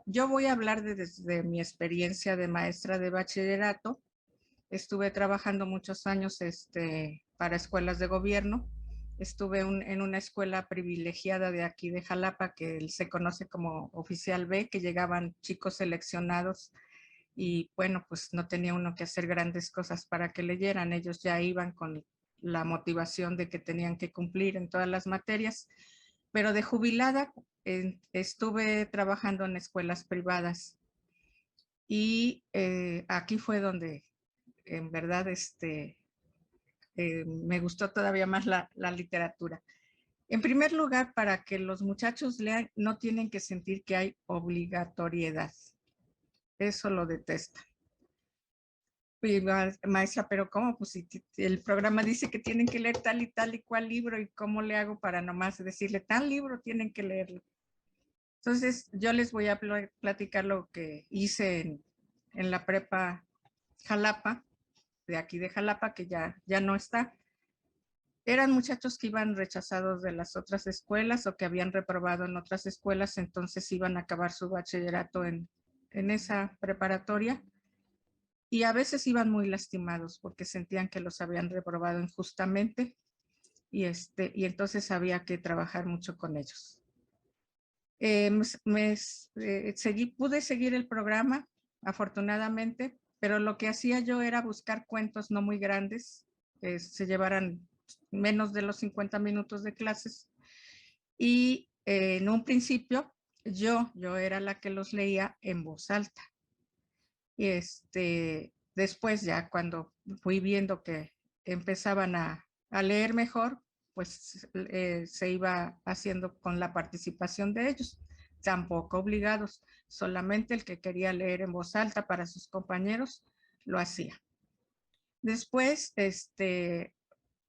yo voy a hablar desde mi experiencia de maestra de bachillerato. Estuve trabajando muchos años para escuelas de gobierno. Estuve en una escuela privilegiada de aquí de Jalapa que se conoce como Oficial B, que llegaban chicos seleccionados y bueno, pues no tenía uno que hacer grandes cosas para que leyeran. Ellos ya iban con la motivación de que tenían que cumplir en todas las materias, pero de jubilada estuve trabajando en escuelas privadas y aquí fue donde en verdad me gustó todavía más la literatura. En primer lugar, para que los muchachos lean, no tienen que sentir que hay obligatoriedad. Eso lo detesto. Maestra, pero ¿cómo? Pues si el programa dice que tienen que leer tal y cual libro, ¿y cómo le hago para nomás decirle tal libro tienen que leerlo? Entonces, yo les voy a platicar lo que hice en la prepa Jalapa, de aquí de Jalapa, que ya no está. Eran muchachos que iban rechazados de las otras escuelas o que habían reprobado en otras escuelas, entonces iban a acabar su bachillerato en esa preparatoria. Y a veces iban muy lastimados porque sentían que los habían reprobado injustamente y entonces había que trabajar mucho con ellos. Pude seguir el programa, afortunadamente, pero lo que hacía yo era buscar cuentos no muy grandes, se llevaran menos de los 50 minutos de clases. Y en un principio yo era la que los leía en voz alta. Y después ya cuando fui viendo que empezaban a leer mejor, pues se iba haciendo con la participación de ellos, tampoco obligados, solamente el que quería leer en voz alta para sus compañeros lo hacía. Después,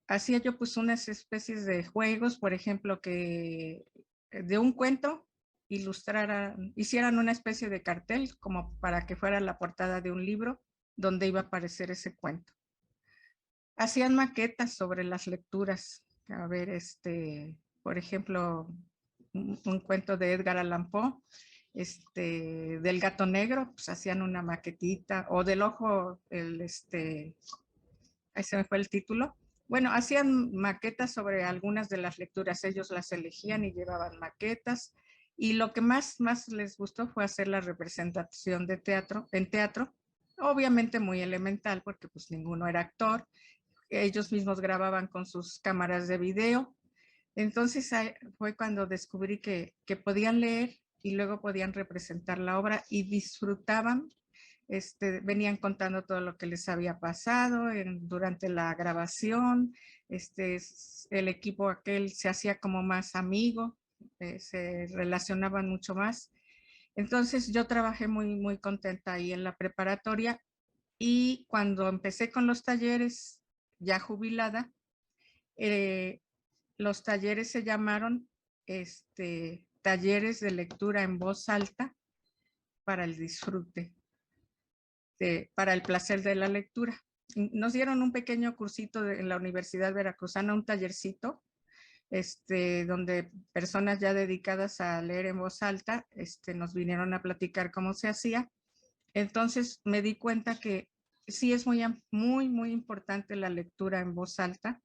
hacía yo pues unas especies de juegos, por ejemplo, que de un cuento hicieran una especie de cartel como para que fuera la portada de un libro donde iba a aparecer ese cuento. Hacían maquetas sobre las lecturas. A ver, por ejemplo, un cuento de Edgar Allan Poe. del gato negro, pues hacían una maquetita, o del ojo, ahí se me fue el título. Bueno, hacían maquetas sobre algunas de las lecturas, ellos las elegían y llevaban maquetas. Y lo que más les gustó fue hacer la representación de teatro, en teatro, obviamente muy elemental, porque pues ninguno era actor. Ellos mismos grababan con sus cámaras de video. Entonces fue cuando descubrí que podían leer y luego podían representar la obra y disfrutaban. Venían contando todo lo que les había pasado durante la grabación. El equipo aquel se hacía como más amigo, se relacionaban mucho más. Entonces yo trabajé muy contenta ahí en la preparatoria, y cuando empecé con los talleres, ya jubilada, los talleres se llamaron talleres de lectura en voz alta para el disfrute, para el placer de la lectura. Nos dieron un pequeño cursito en la Universidad Veracruzana, un tallercito, donde personas ya dedicadas a leer en voz alta nos vinieron a platicar cómo se hacía. Entonces me di cuenta que sí es muy importante la lectura en voz alta,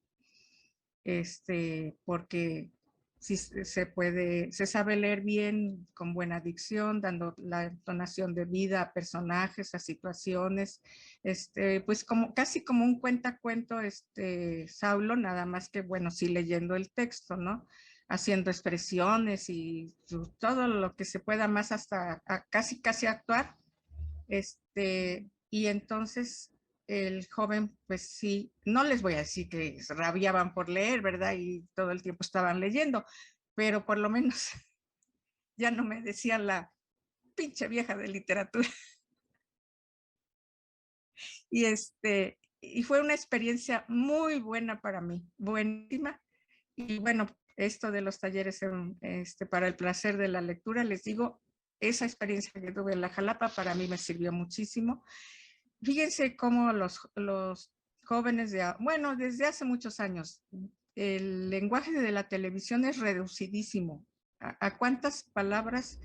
porque sí se sabe leer bien, con buena dicción, dando la entonación de vida a personajes, a situaciones, pues casi como un cuentacuento, Saulo, nada más que, bueno, sí leyendo el texto, ¿no? Haciendo expresiones y todo lo que se pueda, más hasta casi actuar. Y entonces el joven, pues sí, no les voy a decir que rabiaban por leer, ¿verdad? Y todo el tiempo estaban leyendo, pero por lo menos ya no me decían la pinche vieja de literatura. Y fue una experiencia muy buena para mí, buenísima. Y bueno, esto de los talleres para el placer de la lectura, les digo, esa experiencia que tuve en la Jalapa para mí me sirvió muchísimo. Fíjense cómo los jóvenes bueno, desde hace muchos años, el lenguaje de la televisión es reducidísimo. ¿A cuántas palabras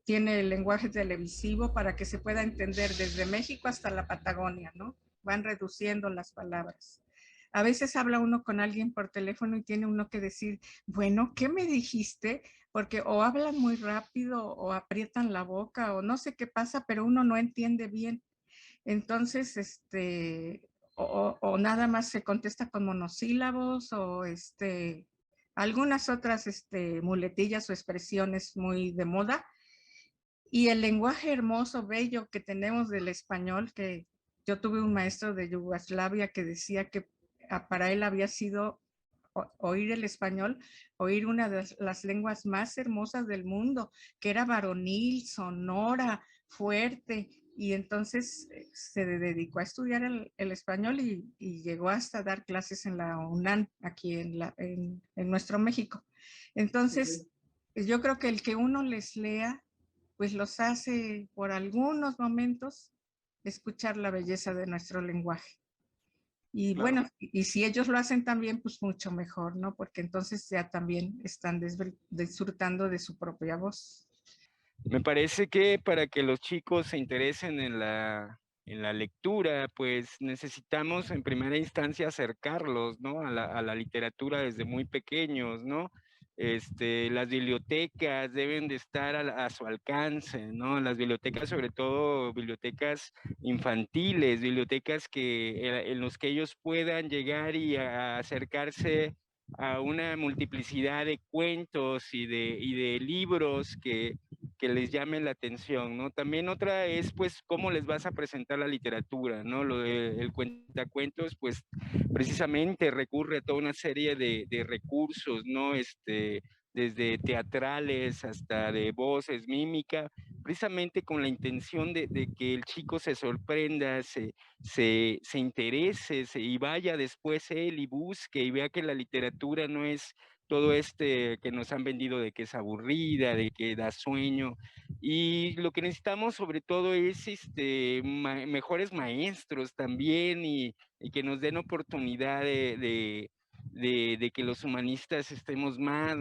tiene el lenguaje televisivo para que se pueda entender desde México hasta la Patagonia, ¿no? Van reduciendo las palabras. A veces habla uno con alguien por teléfono y tiene uno que decir, bueno, ¿qué me dijiste? Porque o hablan muy rápido o aprietan la boca o no sé qué pasa, pero uno no entiende bien. Entonces, o nada más se contesta con monosílabos o algunas otras muletillas o expresiones muy de moda. Y el lenguaje hermoso, bello que tenemos del español, que yo tuve un maestro de Yugoslavia que decía que para él había sido oír el español, oír una de las lenguas más hermosas del mundo, que era varonil, sonora, fuerte. Y entonces se dedicó a estudiar el español y llegó hasta dar clases en la UNAM, aquí en nuestro México. Entonces, yo creo que el que uno les lea, pues los hace por algunos momentos escuchar la belleza de nuestro lenguaje. Y Claro. bueno, y si ellos lo hacen también, pues mucho mejor, ¿no? Porque entonces ya también están disfrutando de su propia voz. Me parece que para que los chicos se interesen en la lectura, pues necesitamos en primera instancia acercarlos, ¿no? A la literatura desde muy pequeños, ¿no? Las bibliotecas deben de estar a su alcance, ¿no? Las bibliotecas, sobre todo bibliotecas infantiles, bibliotecas en los que ellos puedan llegar y acercarse a una multiplicidad de cuentos y de libros que les llame la atención, ¿no? También otra es, pues, cómo les vas a presentar la literatura, ¿no? Lo del cuentacuentos, pues, precisamente recurre a toda una serie de recursos, ¿no? Desde teatrales hasta de voces, mímica, precisamente con la intención de que el chico se sorprenda, se interese y vaya después él y busque y vea que la literatura no es todo que nos han vendido de que es aburrida, de que da sueño. Y lo que necesitamos sobre todo es mejores maestros también y que nos den oportunidad de que los humanistas estemos más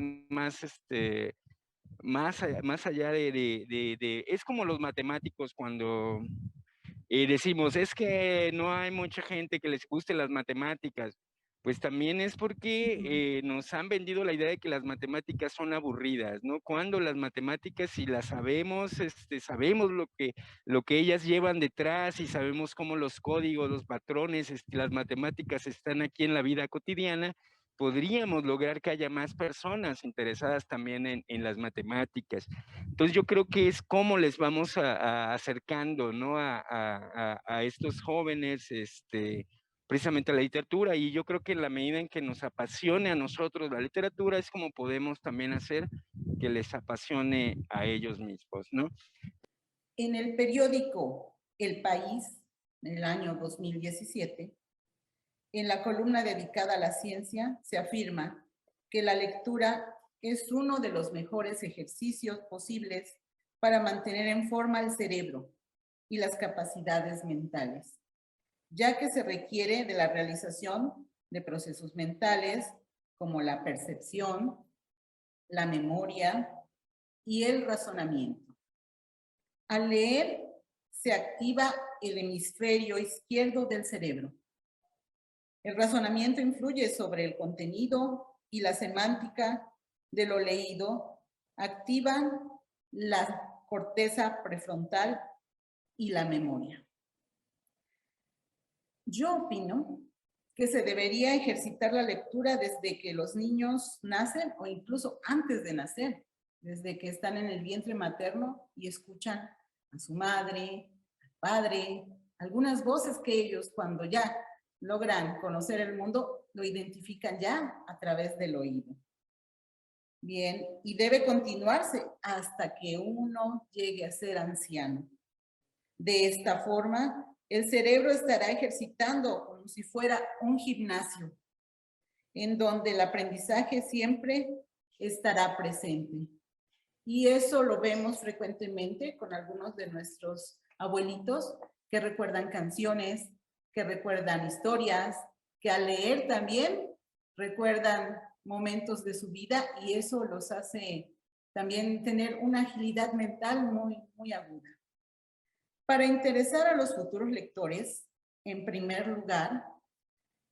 más allá es como los matemáticos cuando decimos, es que no hay mucha gente que les guste las matemáticas. Pues también es porque nos han vendido la idea de que las matemáticas son aburridas, ¿no? Cuando las matemáticas, si las sabemos, sabemos lo que ellas llevan detrás y sabemos cómo los códigos, los patrones, las matemáticas están aquí en la vida cotidiana, podríamos lograr que haya más personas interesadas también en las matemáticas. Entonces yo creo que es cómo les vamos acercando, ¿no? A estos jóvenes, precisamente a la literatura, y yo creo que en la medida en que nos apasione a nosotros la literatura es como podemos también hacer que les apasione a ellos mismos, ¿no? En el periódico El País, en el año 2017, en la columna dedicada a la ciencia, se afirma que la lectura es uno de los mejores ejercicios posibles para mantener en forma el cerebro y las capacidades mentales, ya que se requiere de la realización de procesos mentales como la percepción, la memoria y el razonamiento. Al leer, se activa el hemisferio izquierdo del cerebro. El razonamiento influye sobre el contenido y la semántica de lo leído, activan la corteza prefrontal y la memoria. Yo opino que se debería ejercitar la lectura desde que los niños nacen o incluso antes de nacer, desde que están en el vientre materno y escuchan a su madre, al padre, algunas voces que ellos cuando ya logran conocer el mundo lo identifican ya a través del oído. Bien, y debe continuarse hasta que uno llegue a ser anciano. De esta forma, el cerebro estará ejercitando como si fuera un gimnasio, en donde el aprendizaje siempre estará presente. Y eso lo vemos frecuentemente con algunos de nuestros abuelitos que recuerdan canciones, que recuerdan historias, que al leer también recuerdan momentos de su vida y eso los hace también tener una agilidad mental muy aguda. Para interesar a los futuros lectores, en primer lugar,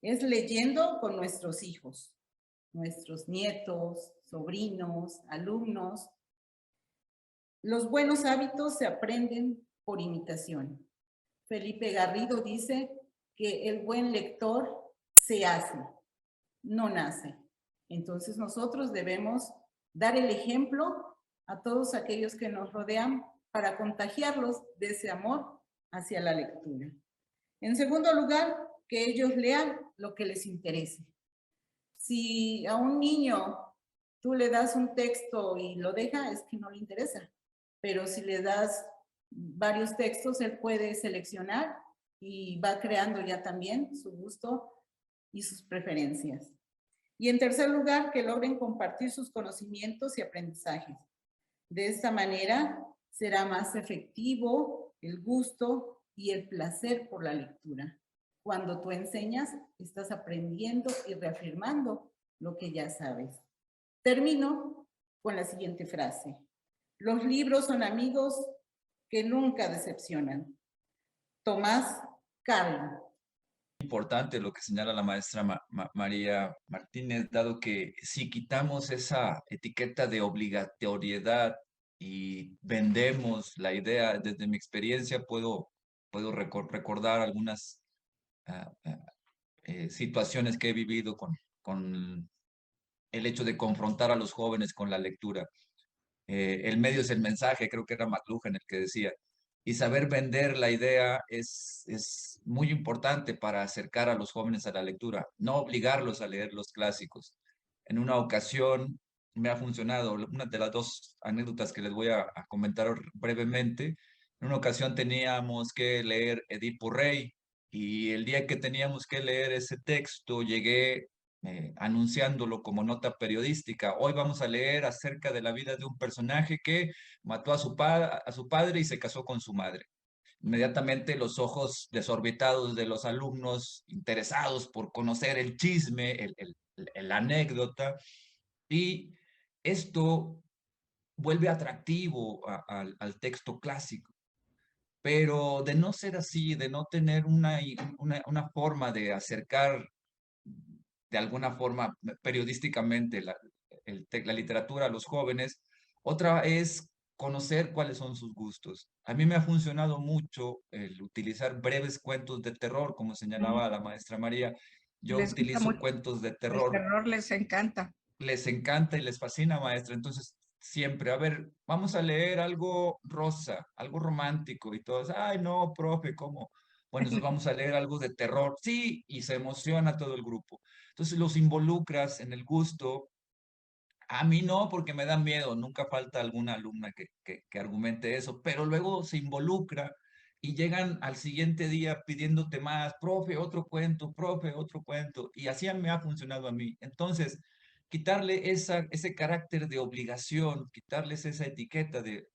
es leyendo con nuestros hijos, nuestros nietos, sobrinos, alumnos. Los buenos hábitos se aprenden por imitación. Felipe Garrido dice que el buen lector se hace, no nace. Entonces nosotros debemos dar el ejemplo a todos aquellos que nos rodean para contagiarlos de ese amor hacia la lectura. En segundo lugar, que ellos lean lo que les interese. Si a un niño tú le das un texto y lo deja, es que no le interesa. Pero si le das varios textos, él puede seleccionar y va creando ya también su gusto y sus preferencias. Y en tercer lugar, que logren compartir sus conocimientos y aprendizajes. De esta manera será más efectivo el gusto y el placer por la lectura. Cuando tú enseñas, estás aprendiendo y reafirmando lo que ya sabes. Termino con la siguiente frase. Los libros son amigos que nunca decepcionan. Tomás Carlin. Importante lo que señala la maestra María Martínez, dado que si quitamos esa etiqueta de obligatoriedad y vendemos la idea, desde mi experiencia puedo recordar algunas situaciones que he vivido con el hecho de confrontar a los jóvenes con la lectura. El medio es el mensaje, creo que era McLuhan el que decía, y saber vender la idea es muy importante para acercar a los jóvenes a la lectura, no obligarlos a leer los clásicos. En una ocasión me ha funcionado, una de las dos anécdotas que les voy a comentar brevemente. En una ocasión teníamos que leer Edipo Rey y el día que teníamos que leer ese texto llegué anunciándolo como nota periodística. Hoy vamos a leer acerca de la vida de un personaje que mató a su padre y se casó con su madre. Inmediatamente los ojos desorbitados de los alumnos interesados por conocer el chisme, la anécdota. Y esto vuelve atractivo al texto clásico. Pero de no ser así, de no tener una forma de acercar de alguna forma periodísticamente la literatura a los jóvenes, otra es conocer cuáles son sus gustos. A mí me ha funcionado mucho el utilizar breves cuentos de terror, como señalaba la maestra María. Yo Les gusta utilizo mucho. cuentos de El terror. terror les encanta. Les encanta y les fascina, maestra. Entonces, siempre, a ver, vamos a leer algo rosa, algo romántico y todos, ay, no, profe, ¿cómo? Bueno, entonces vamos a leer algo de terror. Sí, y se emociona todo el grupo. Entonces los involucras en el gusto. A mí no, porque me da miedo. Nunca falta alguna alumna que argumente eso, pero luego se involucra y llegan al siguiente día pidiéndote más, profe, otro cuento, profe, otro cuento. Y así me ha funcionado a mí. Entonces, quitarle ese carácter de obligación, quitarles esa etiqueta de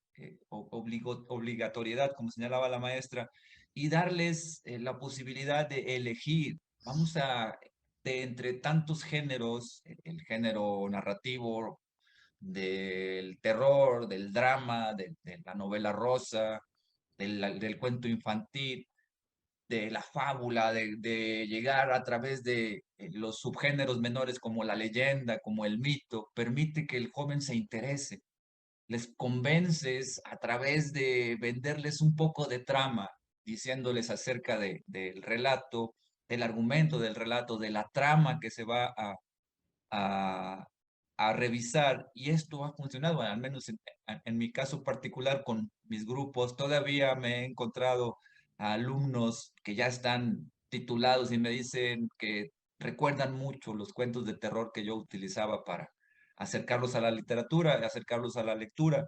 obligatoriedad, como señalaba la maestra, y darles la posibilidad de elegir. Vamos a de entre tantos géneros, el género narrativo, del terror, del drama, de la novela rosa, del cuento infantil, de la fábula, de llegar a través de los subgéneros menores como la leyenda, como el mito, permite que el joven se interese. Les convences a través de venderles un poco de trama, diciéndoles acerca del relato, del argumento del relato, de la trama que se va a, a revisar. Y esto ha funcionado, al menos en mi caso particular con mis grupos. Todavía me he encontrado a alumnos que ya están titulados y me dicen que recuerdan mucho los cuentos de terror que yo utilizaba para acercarlos a la literatura, acercarlos a la lectura.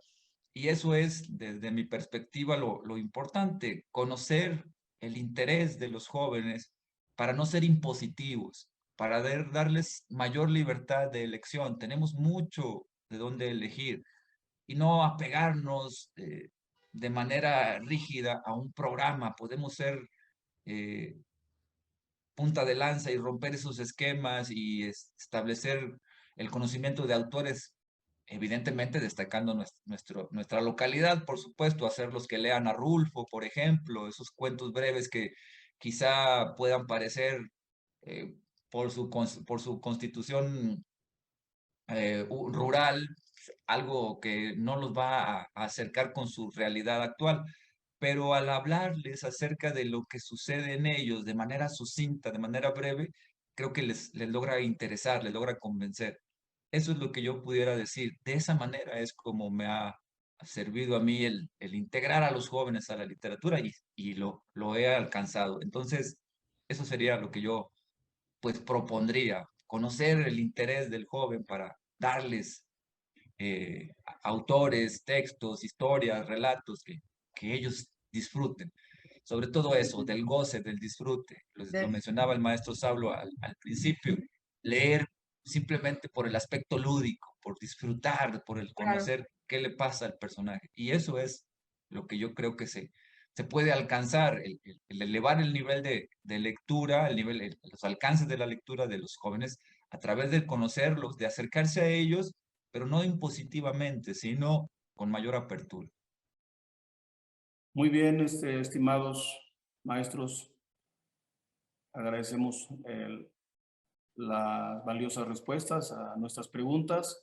Y eso es, desde mi perspectiva, lo importante, conocer el interés de los jóvenes para no ser impositivos, para darles mayor libertad de elección. Tenemos mucho de dónde elegir y no apegarnos de manera rígida a un programa. Podemos ser eh, punta de lanza y romper esos esquemas y establecer el conocimiento de autores, evidentemente destacando nuestra localidad, por supuesto, hacerlos que lean a Rulfo, por ejemplo, esos cuentos breves que quizá puedan parecer eh, por su constitución rural, algo que no los va a acercar con su realidad actual, pero al hablarles acerca de lo que sucede en ellos de manera sucinta, de manera breve, creo que les logra interesar, les logra convencer. Eso es lo que yo pudiera decir. De esa manera es como me ha servido a mí el integrar a los jóvenes a la literatura y lo he alcanzado. Entonces, eso sería lo que yo pues propondría, conocer el interés del joven para darles autores, textos, historias, relatos que ellos disfruten. Sobre todo eso, del goce, del disfrute. Lo mencionaba el maestro Saulo al principio. Leer simplemente por el aspecto lúdico, por disfrutar, por el conocer qué le pasa al personaje. Y eso es lo que yo creo que se puede alcanzar, el elevar el nivel de lectura, los alcances de la lectura de los jóvenes a través de conocerlos, de acercarse a ellos, pero no impositivamente, sino con mayor apertura. Muy bien, estimados maestros, agradecemos las valiosas respuestas a nuestras preguntas.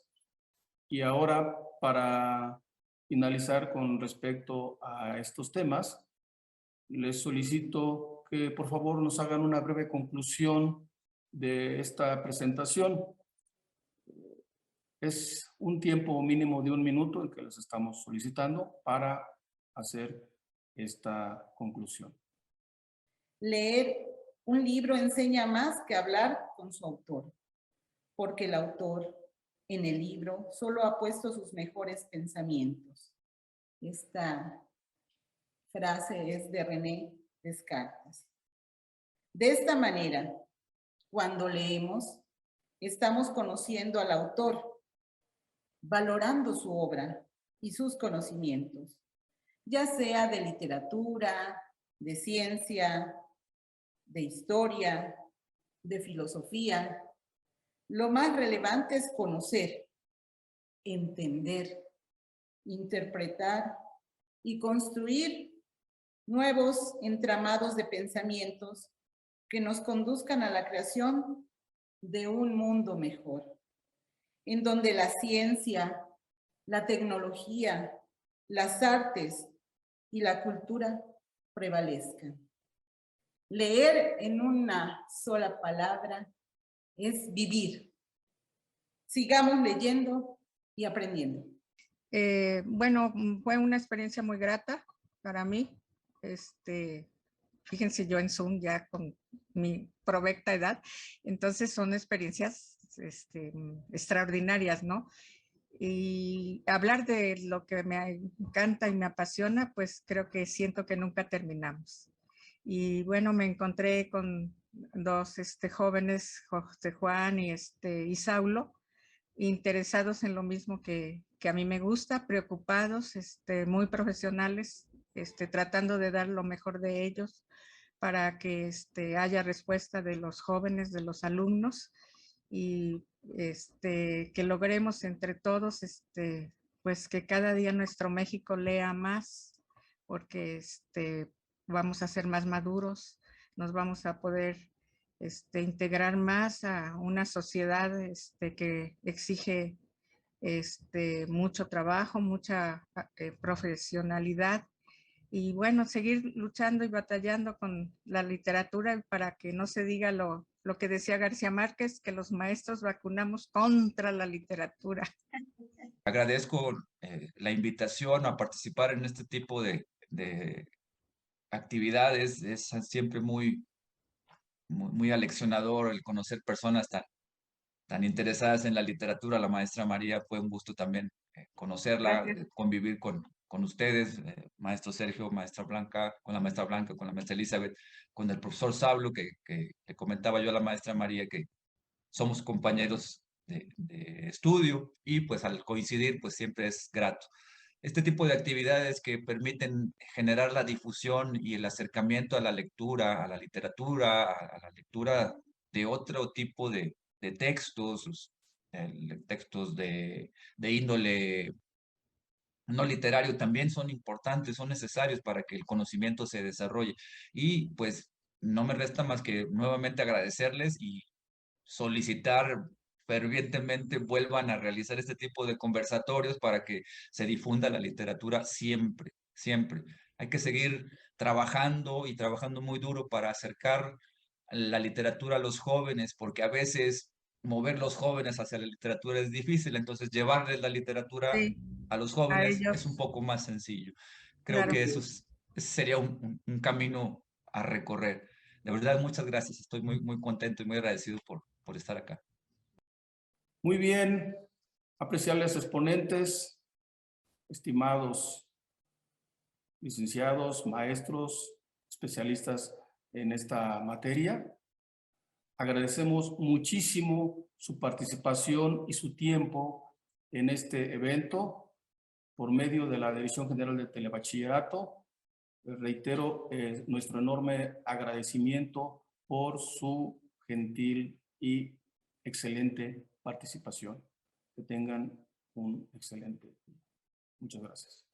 Y ahora, para finalizar con respecto a estos temas, les solicito que por favor nos hagan una breve conclusión de esta presentación. Es un tiempo mínimo de 1 minuto el que les estamos solicitando para hacer esta conclusión. Leer un libro enseña más que hablar con su autor, porque el autor en el libro solo ha puesto sus mejores pensamientos. Esta frase es de René Descartes. De esta manera, cuando leemos, estamos conociendo al autor, valorando su obra y sus conocimientos, ya sea de literatura, de ciencia, de historia, de filosofía. Lo más relevante es conocer, entender interpretar y construir nuevos entramados de pensamientos que nos conduzcan a la creación de un mundo mejor, en donde la ciencia, la tecnología, las artes y la cultura prevalezcan. Leer en una sola palabra es vivir. Sigamos leyendo y aprendiendo. Bueno, fue una experiencia muy grata para mí. Fíjense, yo en Zoom ya con mi provecta edad, entonces son experiencias extraordinarias, ¿no? Y hablar de lo que me encanta y me apasiona, pues creo que siento que nunca terminamos. Y bueno, me encontré con dos jóvenes, José Juan y Saulo, interesados en lo mismo que a mí me gusta, preocupados, muy profesionales, tratando de dar lo mejor de ellos para que haya respuesta de los jóvenes, de los alumnos, y que logremos entre todos, pues que cada día nuestro México lea más, porque vamos a ser más maduros, nos vamos a poder integrar más a una sociedad que exige mucho trabajo, mucha profesionalidad, y bueno, seguir luchando y batallando con la literatura para que no se diga lo que decía García Márquez, que los maestros vacunamos contra la literatura. Agradezco la invitación a participar en este tipo de actividades. Es siempre muy aleccionador el conocer personas tan interesadas en la literatura. La maestra María, fue un gusto también conocerla, convivir con ustedes, maestro Sergio, maestra Blanca, con la maestra Blanca, con la maestra Elizabeth, con el profesor Saulo, que le comentaba yo a la maestra María que somos compañeros de estudio, y pues al coincidir pues siempre es grato. Este tipo de actividades que permiten generar la difusión y el acercamiento a la lectura, a la literatura, a la lectura de otro tipo de textos, textos de índole no literario, también son importantes, son necesarios para que el conocimiento se desarrolle. Y pues no me resta más que nuevamente agradecerles y solicitar fervientemente vuelvan a realizar este tipo de conversatorios para que se difunda la literatura siempre, siempre. Hay que seguir trabajando y trabajando muy duro para acercar la literatura a los jóvenes, porque a veces mover los jóvenes hacia la literatura es difícil, entonces llevarles la literatura Sí, a los a jóvenes es un ellos, poco más sencillo. Creo claro. que eso sería un camino a recorrer. De verdad, muchas gracias. Estoy muy contento y muy agradecido por estar acá. Muy bien, apreciables exponentes, estimados licenciados, maestros, especialistas en esta materia. Agradecemos muchísimo su participación y su tiempo en este evento por medio de la Dirección General de Telebachillerato. Reitero nuestro enorme agradecimiento por su gentil y excelente participación. Que tengan un excelente día. Muchas gracias.